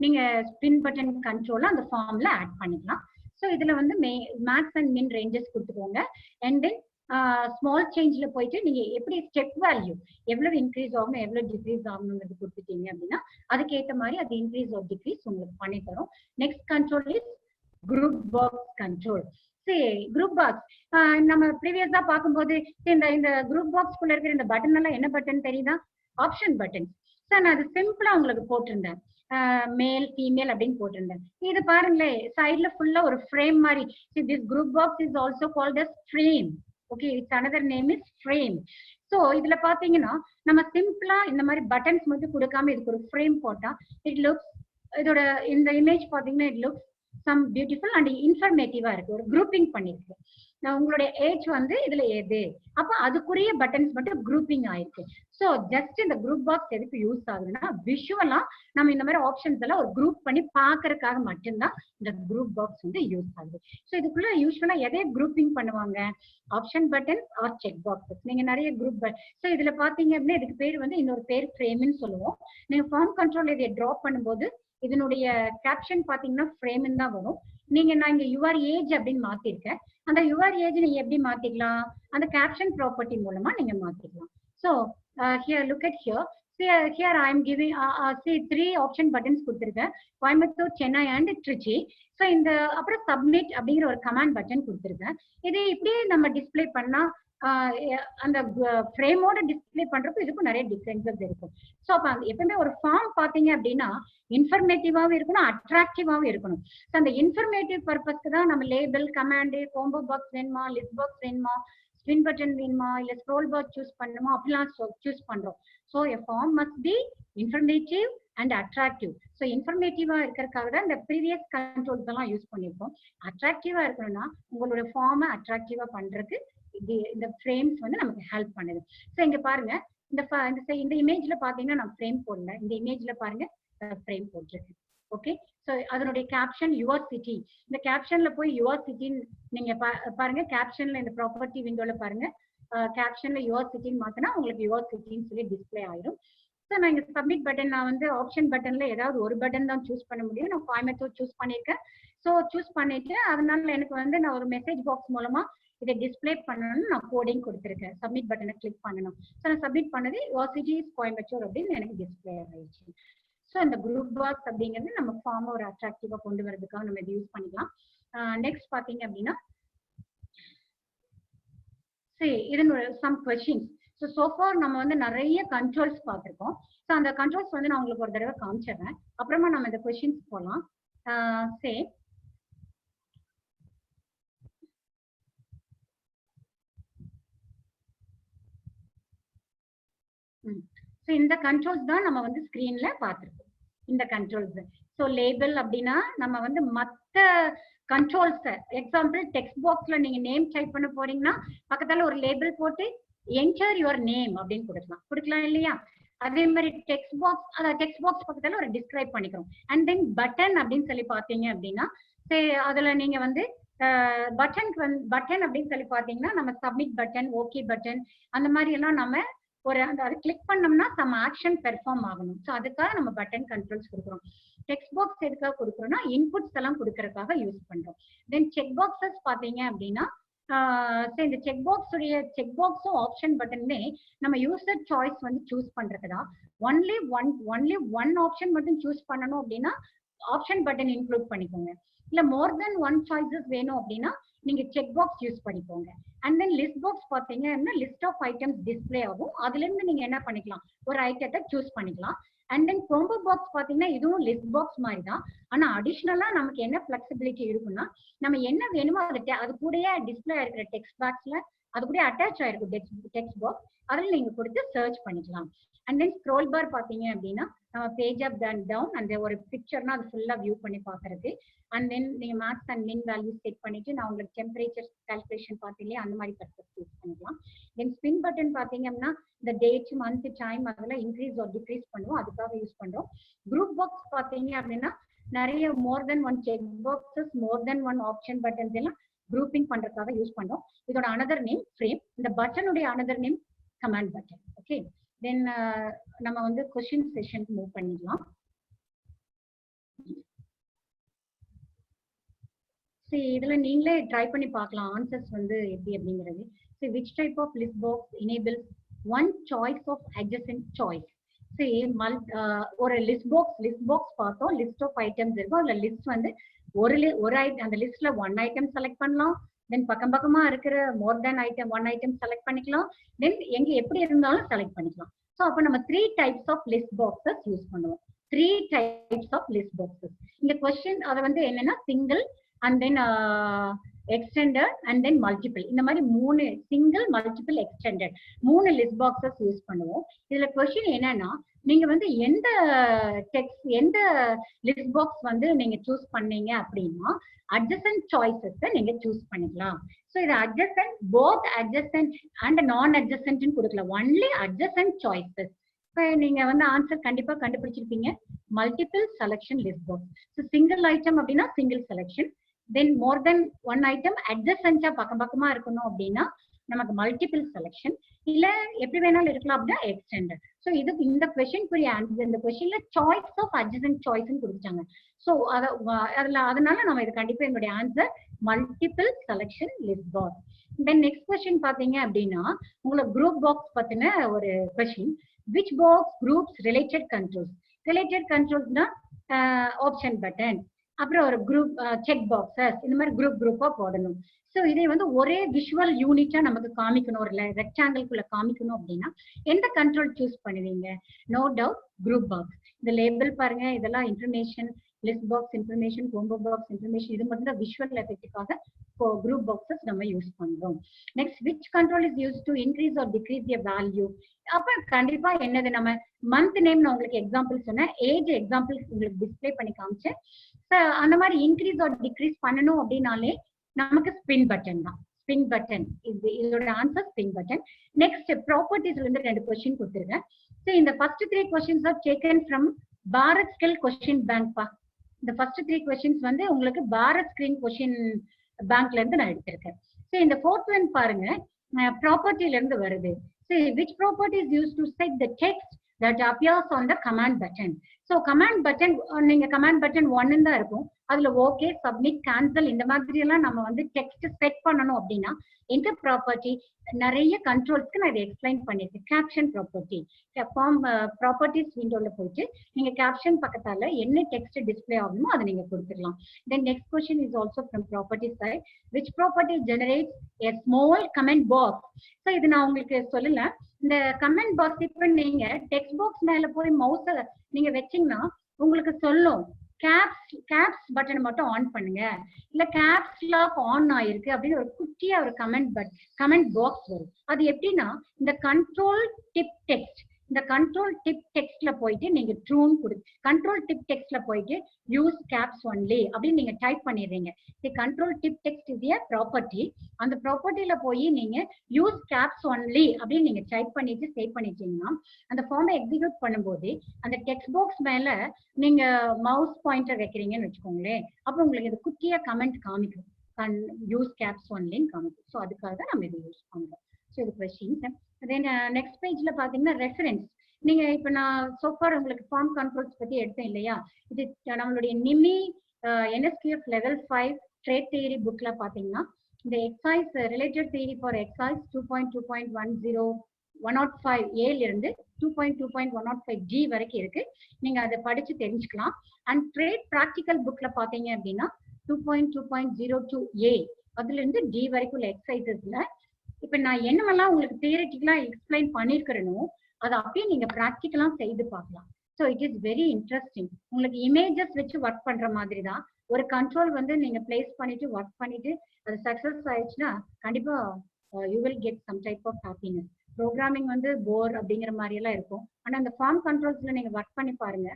நீங்க ஸ்பின் பட்டன் கண்ட்ரோல அந்த ஃபார்ம்ல ஆட் பண்ணிக்கலாம். ஸோ இதுல வந்து மேக்ஸ் அண்ட் மின் ரேஞ்சஸ் கொடுத்துக்கோங்க. அண்ட் தென் ஸ்மால் சேஞ்ச்ல போயிட்டு நீங்க எப்படி ஸ்டெப் வேல்யூ எவ்வளவு இன்க்ரீஸ் ஆகணும் எவ்வளவு டிக்ரீஸ் ஆகணுங்கிறது கொடுத்துட்டீங்க அப்படின்னா அதுக்கேற்ற மாதிரி அது இன்க்ரீஸ் ஆர் டிக்ரீஸ் உங்களுக்கு பண்ணி தரும். Next control is group box control. சரி, குரூப் பாக்ஸ் நம்ம ப்ரீவியஸா பார்க்கும்போது இந்த குரூப் பாக்ஸ் குள்ள இருக்கிற இந்த பட்டன் எல்லாம் என்ன பட்டன் தெரியுதா? Option button. சார் நான் அது சிம்பிளா உங்களுக்கு போட்டிருந்தேன், மேல் ஃபீமேல் அப்படின்னு போட்டிருந்தேன். இது பாருங்களேன், சைட்ல ஃபுல்லா ஒரு ஃப்ரேம் மாதிரி. This group box is also called as frame. Okay, it's another name is frame. So இதுல பாத்தீங்கன்னா நம்ம சிம்பிளா இந்த மாதிரி பட்டன்ஸ் மட்டும் கொடுக்காம இதுக்கு ஒரு ஃப்ரேம் போட்டா இட் லுக்ஸ், இதோட இந்த இமேஜ் பாத்தீங்கன்னா it looks some beautiful and இன்ஃபர்மேட்டிவா இருக்கு. ஒரு குரூப்பிங் பண்ணிருக்கு. உங்களுடைய ஏஜ் வந்து இதுல எது, அப்ப அதுக்குரிய பட்டன்ஸ் மட்டும் குரூப்பிங் ஆயிருக்கு. ஸோ ஜஸ்ட் இந்த குரூப் பாக்ஸ் எதுக்கு யூஸ் ஆகுதுன்னா விஷுவலா நம்ம இந்த மாதிரி ஆப்ஷன்ஸ் எல்லாம் ஒரு குரூப் பண்ணி பாக்குறதுக்காக மட்டும்தான் இந்த குரூப் பாக்ஸ் வந்து யூஸ் ஆகுது. ஸோ இதுக்குள்ள யூஸ்வலா எதை குரூப்பிங் பண்ணுவாங்க? Option button or check boxes. நீங்க நிறைய குரூப். ஸோ இதுல பாத்தீங்க அப்படின்னா இதுக்கு பேர் வந்து இன்னொரு பேர் ஃப்ரேம்னு சொல்லுவோம். நீங்க ஃபார்ம் கண்ட்ரோல் இதை டிராப் பண்ணும்போது இதனுடைய கேப்ஷன் பாத்தீங்கன்னா ஃப்ரேம்னு தான் வரும். நீங்க நான் இங்க யுவர் ஏஜ் அப்படின்னு மாத்திருக்கேன். அந்த யுவர் ஏஜ் நீங்க எப்படி மாத்திக்கலாம்? அந்த கேப்ஷன் ப்ராப்பர்ட்டி மூலமா நீங்க மாத்திக்கலாம். So here look at here. Here I am giving see 3 option buttons கொடுத்திருக்கேன், கோயம்புத்தூர், சென்னை அண்ட் திருச்சி. ஸோ இந்த அப்புறம் சப்மிட் அப்படிங்கிற ஒரு கமாண்ட் பட்டன் கொடுத்திருக்கேன். இது இப்படியே நம்ம டிஸ்பிளே பண்ணா அந்த ஃப்ரேமோட டிஸ்பிளே பண்றப்போ இதுக்கும் நிறைய டிஃபரன்சஸ் இருக்கும். ஸோ அப்ப எப்பவுமே ஒரு ஃபார்ம் பாத்தீங்க அப்படின்னா இன்ஃபர்மேட்டிவாவும் இருக்கணும், அட்ராக்டிவாவும் இருக்கணும். ஸோ அந்த இன்ஃபர்மேட்டிவ் பர்பஸ்க்கு தான் நம்ம லேபிள், கமாண்டு, கோம்போ பாக்ஸ் வேணுமா, லிஸ்ட் பாக்ஸ் வேணுமா, ஸ்பின் பட்டன் வேணுமா, இல்ல ஸ்க்ரோல் பார் சூஸ் பண்ணுமா அப்படிலாம் சூஸ் பண்றோம். So a form must be informative and attractive. So இன்ஃபர்மேட்டிவா இருக்கிறதுக்காக தான் இந்த ப்ரீவியஸ் கண்ட்ரோல்ஸ் எல்லாம் யூஸ் பண்ணியிருக்கோம். அட்ராக்டிவா இருக்கணும்னா உங்களோட ஃபார்மை அட்ராக்டிவா பண்றதுக்கு இந்த ஃப்ரேம்ஸ் வந்து நமக்கு ஹெல்ப் பண்ணுது. ஸோ இங்க பாருங்க, இந்த இமேஜ்ல பாத்தீங்கன்னா நான் ஃப்ரேம் போடல, இந்த இமேஜ்ல பாருங்க ஃப்ரேம் போட்டிருக்கு. ஓகே, ஸோ அதனுடைய கேப்ஷன் யுவர் சிட்டி. இந்த கேப்ஷன்ல போய் யுவர் சிட்டின்னு நீங்க பாருங்க, கேப்ஷன்ல இந்த ப்ராப்பர்ட்டி விண்டோல பாருங்க, கேப்ஷன்ல யுவர் சிட்டின்னு மாத்தினா உங்களுக்கு யுவர் சிட்டின்னு சொல்லி டிஸ்பிளே ஆயிடும். ஸோ நான் இங்க சப்மிட் பட்டன், நான் வந்து ஆப்ஷன் பட்டன்ல ஏதாவது ஒரு பட்டன் தான் சூஸ் பண்ண முடியும். நான் கோயம்புத்தூர் சூஸ் பண்ணியிருக்கேன். ஸோ சூஸ் பண்ணிட்டு அதனால எனக்கு வந்து நான் ஒரு மெசேஜ் பாக்ஸ் மூலமா இதை டிஸ்பிளே பண்ணணும்னு நான் கோடிங் கொடுத்துருக்கேன். சப்மிட் பட்டனை கிளிக் பண்ணணும். ஸோ நான் சப்மிட் பண்ணது யுவர் சிட்டி இஸ் கோயம்புத்தூர் அப்படின்னு எனக்கு டிஸ்பிளே ஆயிடுச்சு. ஸோ இந்த குரூப் பாக்ஸ் அப்படிங்கிறது நம்ம ஃபார்மை ஒரு அட்ராக்டிவா கொண்டு வரதுக்காக நம்ம இதை யூஸ் பண்ணிக்கலாம். நெக்ஸ்ட் பாத்தீங்க அப்படின்னா சரி, இதனோட சம் கொஸ்டின்ஸ். ஸோ ஃபார் நம்ம வந்து நிறைய கண்ட்ரோல்ஸ் பார்த்துருக்கோம். ஸோ அந்த கண்ட்ரோல்ஸ் வந்து நான் உங்களுக்கு ஒரு தடவை காமிச்சிடுறேன், அப்புறமா நம்ம இந்த கொஸ்டின்ஸ் போகலாம். சரி, ஸோ இந்த கண்ட்ரோல்ஸ் தான் நம்ம வந்து ஸ்கிரீன்ல பார்த்துருக்கோம். இந்த கண்ட்ரோல்ஸ். ஸோ லேபிள் அப்படின்னா நம்ம வந்து மற்ற கண்ட்ரோல்ஸ், எக்ஸாம்பிள் டெக்ஸ்ட் பாக்ஸ்ல நீங்க நேம் டைப் பண்ண போறீங்கன்னா பக்கத்தால ஒரு லேபிள் போட்டு என்டர் யுவர் நேம் அப்படின்னு கொடுக்கலாம் இல்லையா? அதே மாதிரி டெக்ஸ்ட் பாக்ஸ், அதாவது டெக்ஸ்ட் பாக்ஸ் பக்கத்தால ஒரு டிஸ்கிரைப் பண்ணிக்கிறோம். அண்ட் தென் பட்டன் அப்படின்னு சொல்லி பார்த்தீங்க அப்படின்னா அதுல நீங்க வந்து பட்டன் அப்படின்னு சொல்லி பார்த்தீங்கன்னா நம்ம சப்மிட் பட்டன், ஓகே பட்டன், அந்த மாதிரி எல்லாம் நம்ம ஒரு அதை கிளிக் பண்ணோம்னா சம் ஆக்ஷன் பெர்ஃபார்ம் ஆகணும். ஸோ அதுக்காக நம்ம பட்டன் கண்ட்ரோல்ஸ் கொடுக்குறோம். டெக்ஸ்ட் பாக்ஸ் எதுக்காக கொடுக்குறோம்னா இன்புட்ஸ் எல்லாம் கொடுக்கறதுக்காக யூஸ் பண்றோம். தென் செக் பாக்ஸஸ் பாத்தீங்க அப்படின்னா இந்த செக் பாக்ஸும் ஆப்ஷன் பட்டனுமே நம்ம யூசர் சாய்ஸ் வந்து சூஸ் பண்றதுதான். ஒன்லி ஒன் ஆப்ஷன் மட்டும் சூஸ் பண்ணணும் அப்படின்னா ஆப்ஷன் பட்டன் இன்க்ளூட் பண்ணிக்கோங்க. இல்ல மோர் தென் ஒன் சாய்ஸஸ் வேணும் அப்படின்னா நீங்க செக் பாக்ஸ் யூஸ் பண்ணிக்கோங்க. அண்ட் தென் லிஸ்ட் பாக்ஸ் பாத்தீங்கன்னா லிஸ்ட் ஆஃப் ஐட்டம்ஸ் டிஸ்பிளே ஆகும். அதுல இருந்து நீங்க என்ன பண்ணிக்கலாம், ஒரு ஐட்டத்தை சூஸ் பண்ணிக்கலாம். அண்ட் தென் கோம்போ பாக்ஸ் பாத்தீங்கன்னா இதுவும் லிஸ்ட் பாக்ஸ் மாதிரி தான். ஆனா அடிஷ்னலா நமக்கு என்ன பிளெக்சிபிலிட்டி இருக்குன்னா நம்ம என்ன வேணுமோ அது கூடயே டிஸ்பிளே இருக்கிற டெக்ஸ்ட் பாக்ஸ்ல அது கூட அட்டாச் ஆயிருக்கும் டெக்ஸ்ட் பாக்ஸ், அதில் நீங்க கொடுத்து சர்ச் பண்ணிக்கலாம். அண்ட் தென் ஸ்க்ரோல் பார் பாத்தீங்க அப்படின்னா நம்ம பேஜ் அப் அண்ட் டவுன் அந்த ஒரு பிக்சர்னா அது ஃபுல்லா வியூ பண்ணி பாக்குறது. அண்ட் தென் நீங்க மேக்ஸ் அண்ட் மின் வேல்யூ செட் பண்ணிட்டு நான் உங்களுக்கு டெம்பரேச்சர் கால்குலேஷன் பார்த்தீங்க அந்த மாதிரி பர்பஸ் யூஸ் பண்ணிக்கலாம். தென் ஸ்பின் பட்டன் பாத்தீங்க அப்படின்னா இந்த டேட், மந்த், டைம் அதெல்லாம் இன்க்ரீஸ் ஆர் டிக்ரீஸ் பண்ணுவோம், அதுக்காக யூஸ் பண்றோம். குரூப் பாக்ஸ் பாத்தீங்க அப்படின்னா நிறைய மோர் தென் ஒன் செக் பாக்ஸஸ், மோர் தென் ஒன் ஆப்ஷன் பட்டன்ஸ் எல்லாம் குரூப்பிங் பண்றதுக்காக யூஸ் பண்றோம். இதோட அனதர் நேம் ஃப்ரேம், இந்த பட்டனுடைய another name command button. Okay, then நம்ம வந்து கொஸ்டின் செஷனுக்கு மூவ் பண்ணிடலாம். சரி இதுல நீங்களே ட்ரை பண்ணி பார்க்கலாம் ஆன்சர்ஸ் வந்து எப்படி அப்படிங்கிறது. சரி which type of list box enables one choice of adjacent choice? சரி ஒரு லிஸ்ட் பாக்ஸ் பார்த்தோம், லிஸ்ட் ஆஃப் ஐட்டம்ஸ் இருக்கும். அதுல லிஸ்ட் வந்து ஒரு அந்த லிஸ்ட்ல ஒன் ஐட்டம் செலக்ட் பண்ணலாம், தென் பக்கம் பக்கமா இருக்கிற மோர் தென் ஐட்டம் ஒன் ஐட்டம் செலக்ட் பண்ணிக்கலாம், தென் எங்க எப்படி இருந்தாலும் செலக்ட் பண்ணிக்கலாம். ஸோ அப்போ நம்ம 3 types of list boxes use பண்ணுவோம். 3 டைப்ஸ் ஆஃப் லிஸ்ட் பாக்ஸஸ். இந்த கொஸ்டின் அதை வந்து என்னன்னா single and then extended and then multiple, இந்த மாதிரி 3 single multiple extended 3 list boxes use பண்ணுவோம். இதுல கொஸ்டின் என்னன்னா நீங்க வந்து எந்த லிஸ்ட் பாக்ஸ் வந்து நீங்க சூஸ் பண்ணீங்க அப்படின்னா அட்ஜசன்ட் சாய்ஸஸ் நீங்க சூஸ் பண்ணிக்கலாம். ஸோ இது அட்ஜசன்ட், போத் அட்ஜசன்ட் அண்ட் நான் அட்ஜசன்ட்னு கொடுக்கலாம். Only adjacent choices. நீங்க வந்து ஆன்சர் கண்டிப்பா கண்டுபிடிச்சிருப்பீங்க. Multiple selection list box. So single item அப்படின்னா சிங்கிள் செலக்ஷன், தென் மோர் தென் ஒன் ஐட்டம் அட்ஜசன்டா பக்கம் பக்கமா இருக்கணும் அப்படின்னா நமக்கு மல்டிபிள் செலக்ஷன், இல்ல எப்படி வேணாலும் இருக்கலாம் அப்படின்னா எக்ஸ்டெண்டட். ஸோ இது இந்த கொஸ்டினுக்குரிய ஆன்சர். இந்த கொஸ்டின்ல சாய்ஸ் ஆஃப் அட்ஜசன்ட் சாய்ஸ்ன்னு கொடுத்தாங்க. ஸோ அதனால நம்ம இது கண்டிப்பா என்னுடைய answer multiple selection list box. Then next question பாத்தீங்க அப்படின்னா உங்களுக்கு குரூப் பாக்ஸ் பத்தின ஒரு question. which box groups related controls? related controlsனா ஆப்ஷன் பட்டன், அப்புறம் ஒரு குரூப் செக் பாக்ஸஸ், இந்த மாதிரி குரூப்பா போடணும். ஸோ இதை வந்து ஒரே விஷுவல் யூனிட்டா நமக்கு காமிக்கணும், ஒரு ரெக்டாங்கிள்குள்ள காமிக்கணும் அப்படின்னா எந்த கண்ட்ரோல் சூஸ் பண்ணுவீங்க? No doubt group box. இந்த லேபிள் பாருங்க, இதெல்லாம் information, list box information, combo box information, இது மட்டும் தான் விஷுவல் எஃபெக்ட்டுக்காக குரூப் பாக்ஸஸ் நம்ம யூஸ் பண்றோம். Next which control is used to increase or decrease a value? அப்ப கண்டிப்பா என்னது, நம்ம மந்த் நேம் நான் உங்களுக்கு எக்ஸாம்பிள் சொன்னேன், ஏஜ் எக்ஸாம்பிள் உங்களுக்கு டிஸ்பிளே பண்ணி காமிச்சேன். அந்த மாதிரி இன்க்ரீஸ் ஆர் டிக்ரீஸ் பண்ணணும் அப்படின்னாலே நமக்கு ஸ்பின் பட்டன் தான். ஸ்பின் பட்டன் இதோட ஆன்சர் ஸ்பின் பட்டன். நெக்ஸ்ட் ப்ராப்பர்ட்டிஸ்ல இருந்து 2 கொஸ்டின் கொடுத்துருக்கேன். ஸோ இந்த first 3 questions are taken from Bharat skill question bank பா. இந்த ஃபர்ஸ்ட் 3 கொஸ்டின்ஸ் வந்து உங்களுக்கு பாரத் ஸ்கிரீன் கொஸ்டின் பேங்க்ல இருந்து நான் எடுத்திருக்கேன். ஸோ இந்த 4th ஒன் பாருங்க, ப்ராப்பர்ட்டில இருந்து வருது. So which property is used to set the text that appears on the command button? So command button, நீங்க கமாண்ட் பட்டன் 1 தான் இருக்கும். அதுல ஓகே, சப்மிட், கேன்சல் இந்த மாதிரி எல்லாம் நம்ம வந்து டெக்ஸ்ட் செட் பண்ணணும் அப்படின்னா இந்த ப்ராப்பர்ட்டி நிறைய கண்ட்ரோல்ஸ்க்கு நான் இதை எக்ஸ்பிளைன் பண்ணிருக்கேன். கேப்ஷன் ப்ராப்பர்ட்டி, ஃபார்ம் ப்ராப்பர்ட்டிஸ் விண்டோல போயிட்டு நீங்க கேப்ஷன் பக்கத்தால என்ன டெக்ஸ்ட் டிஸ்பிளே ஆகணுமோ அதை நீங்க கொடுத்துக்கலாம். Then next question is also from property side. which property generates a small comment box? So இது நான் உங்களுக்கு சொல்லல. இந்த கமெண்ட் பாக்ஸ் இப்ப நீங்க டெக்ஸ்ட் பாக்ஸ் மேல போய் மவுஸ நீங்க வச்சீங்கன்னா உங்களுக்கு சொல்லும் கேப்ஸ் பட்டன் மட்டும் ஆன் பண்ணுங்க, இல்ல கேப்ஸ் லாக் ஆன் ஆயிருக்கு அப்படின்னு ஒரு குட்டியா ஒரு கமெண்ட் பாக்ஸ் வரும். அது எப்படின்னா இந்த கண்ட்ரோல் டிப் டெக்ஸ்ட், இந்த கண்ட்ரோல் டிப் டெக்ஸ்ட்ல போயிட்டு நீங்க ட்ரூன் கண்ட்ரோல் டிப் டெக்ஸ்ட்ல போயிட்டு யூஸ் கேப்ஸ் ஒன்லி அப்படின்னு நீங்க டைப் பண்ணிடுறீங்க. Control tip text is a property. அந்த ப்ராப்பர்ட்டில போய் நீங்க யூஸ் கேப்ஸ் ஒன்லி அப்படின்னு நீங்க டைப் பண்ணிட்டு சேவ் பண்ணிட்டீங்கன்னா அந்த ஃபார்மை எக்ஸிக்யூட் பண்ணும்போது அந்த டெக்ஸ்ட் பாக்ஸ் மேல நீங்க மவுஸ் பாயிண்டர் வைக்கிறீங்கன்னு வச்சுக்கோங்களேன், அப்போ உங்களுக்கு இது குட்டியா கமெண்ட் காமிக்கும், யூஸ் கேப்ஸ் ஒன்லின்னு காமிக்கும். ஸோ அதுக்காக நம்ம இது யூஸ் பண்றோம். ஸோ இது கொஸ்டின்ஸ். தென் நெக்ஸ்ட் பேஜ்ல பாத்தீங்கன்னா ரெஃபரன்ஸ். நீங்க இப்ப நான் சோஃபார் உங்களுக்கு ஃபார்ம் கண்ட்ரோல்ஸ் பத்தி எடுத்தேன் இல்லையா, இது நம்மளுடைய நிமி NSQF level 5 ட்ரேட் தியரி புக்ல பாத்தீங்கன்னா இந்த exercise related theory for exercise 2.2.10 105 ஏல இருந்து 2.2.105 G வரைக்கும் இருக்கு. நீங்க அதை படிச்சு தெரிஞ்சுக்கலாம். அண்ட் ட்ரேட் ப்ராக்டிக்கல் புக்ல பாத்தீங்க அப்படின்னா 2.2.02 A அதுல இருந்து D வரைக்கும் உள்ள எக்ஸசைசஸ்ல இப்ப நான் என்னவெல்லாம் உங்களுக்கு தியரிட்டிக்கலா எக்ஸ்பிளைன் பண்ணிருக்கிறேனோ அதை அப்படியே நீங்க ப்ராக்டிக்கலா செய்து பார்க்கலாம். So it is very interesting. உங்களுக்கு இமேஜஸ் வச்சு ஒர்க் பண்ற மாதிரி தான். ஒரு கண்ட்ரோல் வந்து நீங்க பிளேஸ் பண்ணிட்டு ஒர்க் பண்ணிட்டு அது சக்சஸ் ஆயிடுச்சுன்னா கண்டிப்பா you will get some type of happiness. Programming வந்து போர் அப்படிங்கிற மாதிரி எல்லாம் இருக்கும். ஆனா அந்த ஃபார்ம் கண்ட்ரோல்ஸ்ல நீங்க ஒர்க் பண்ணி பாருங்க,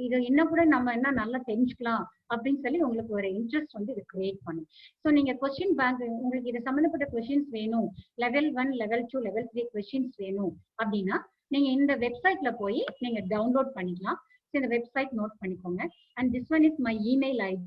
இது இன்னும் கூட நம்ம என்ன நல்லா தெரிஞ்சுக்கலாம் அப்படின்னு சொல்லி உங்களுக்கு ஒரு இன்ட்ரெஸ்ட் வந்து இது கிரியேட் பண்ணும். ஸோ நீங்க கொஸ்டின் பேங்க் உங்களுக்கு இது சம்பந்தப்பட்ட கொஸ்டின்ஸ் வேணும், லெவல் 1 லெவல் 2 லெவல் 3 கொஸ்டின்ஸ் வேணும் அப்படின்னா நீங்க இந்த வெப்சைட்ல போய் நீங்க டவுன்லோட் பண்ணிக்கலாம். இந்த வெப்சைட் நோட் பண்ணிக்கோங்க. And this one is my email ID.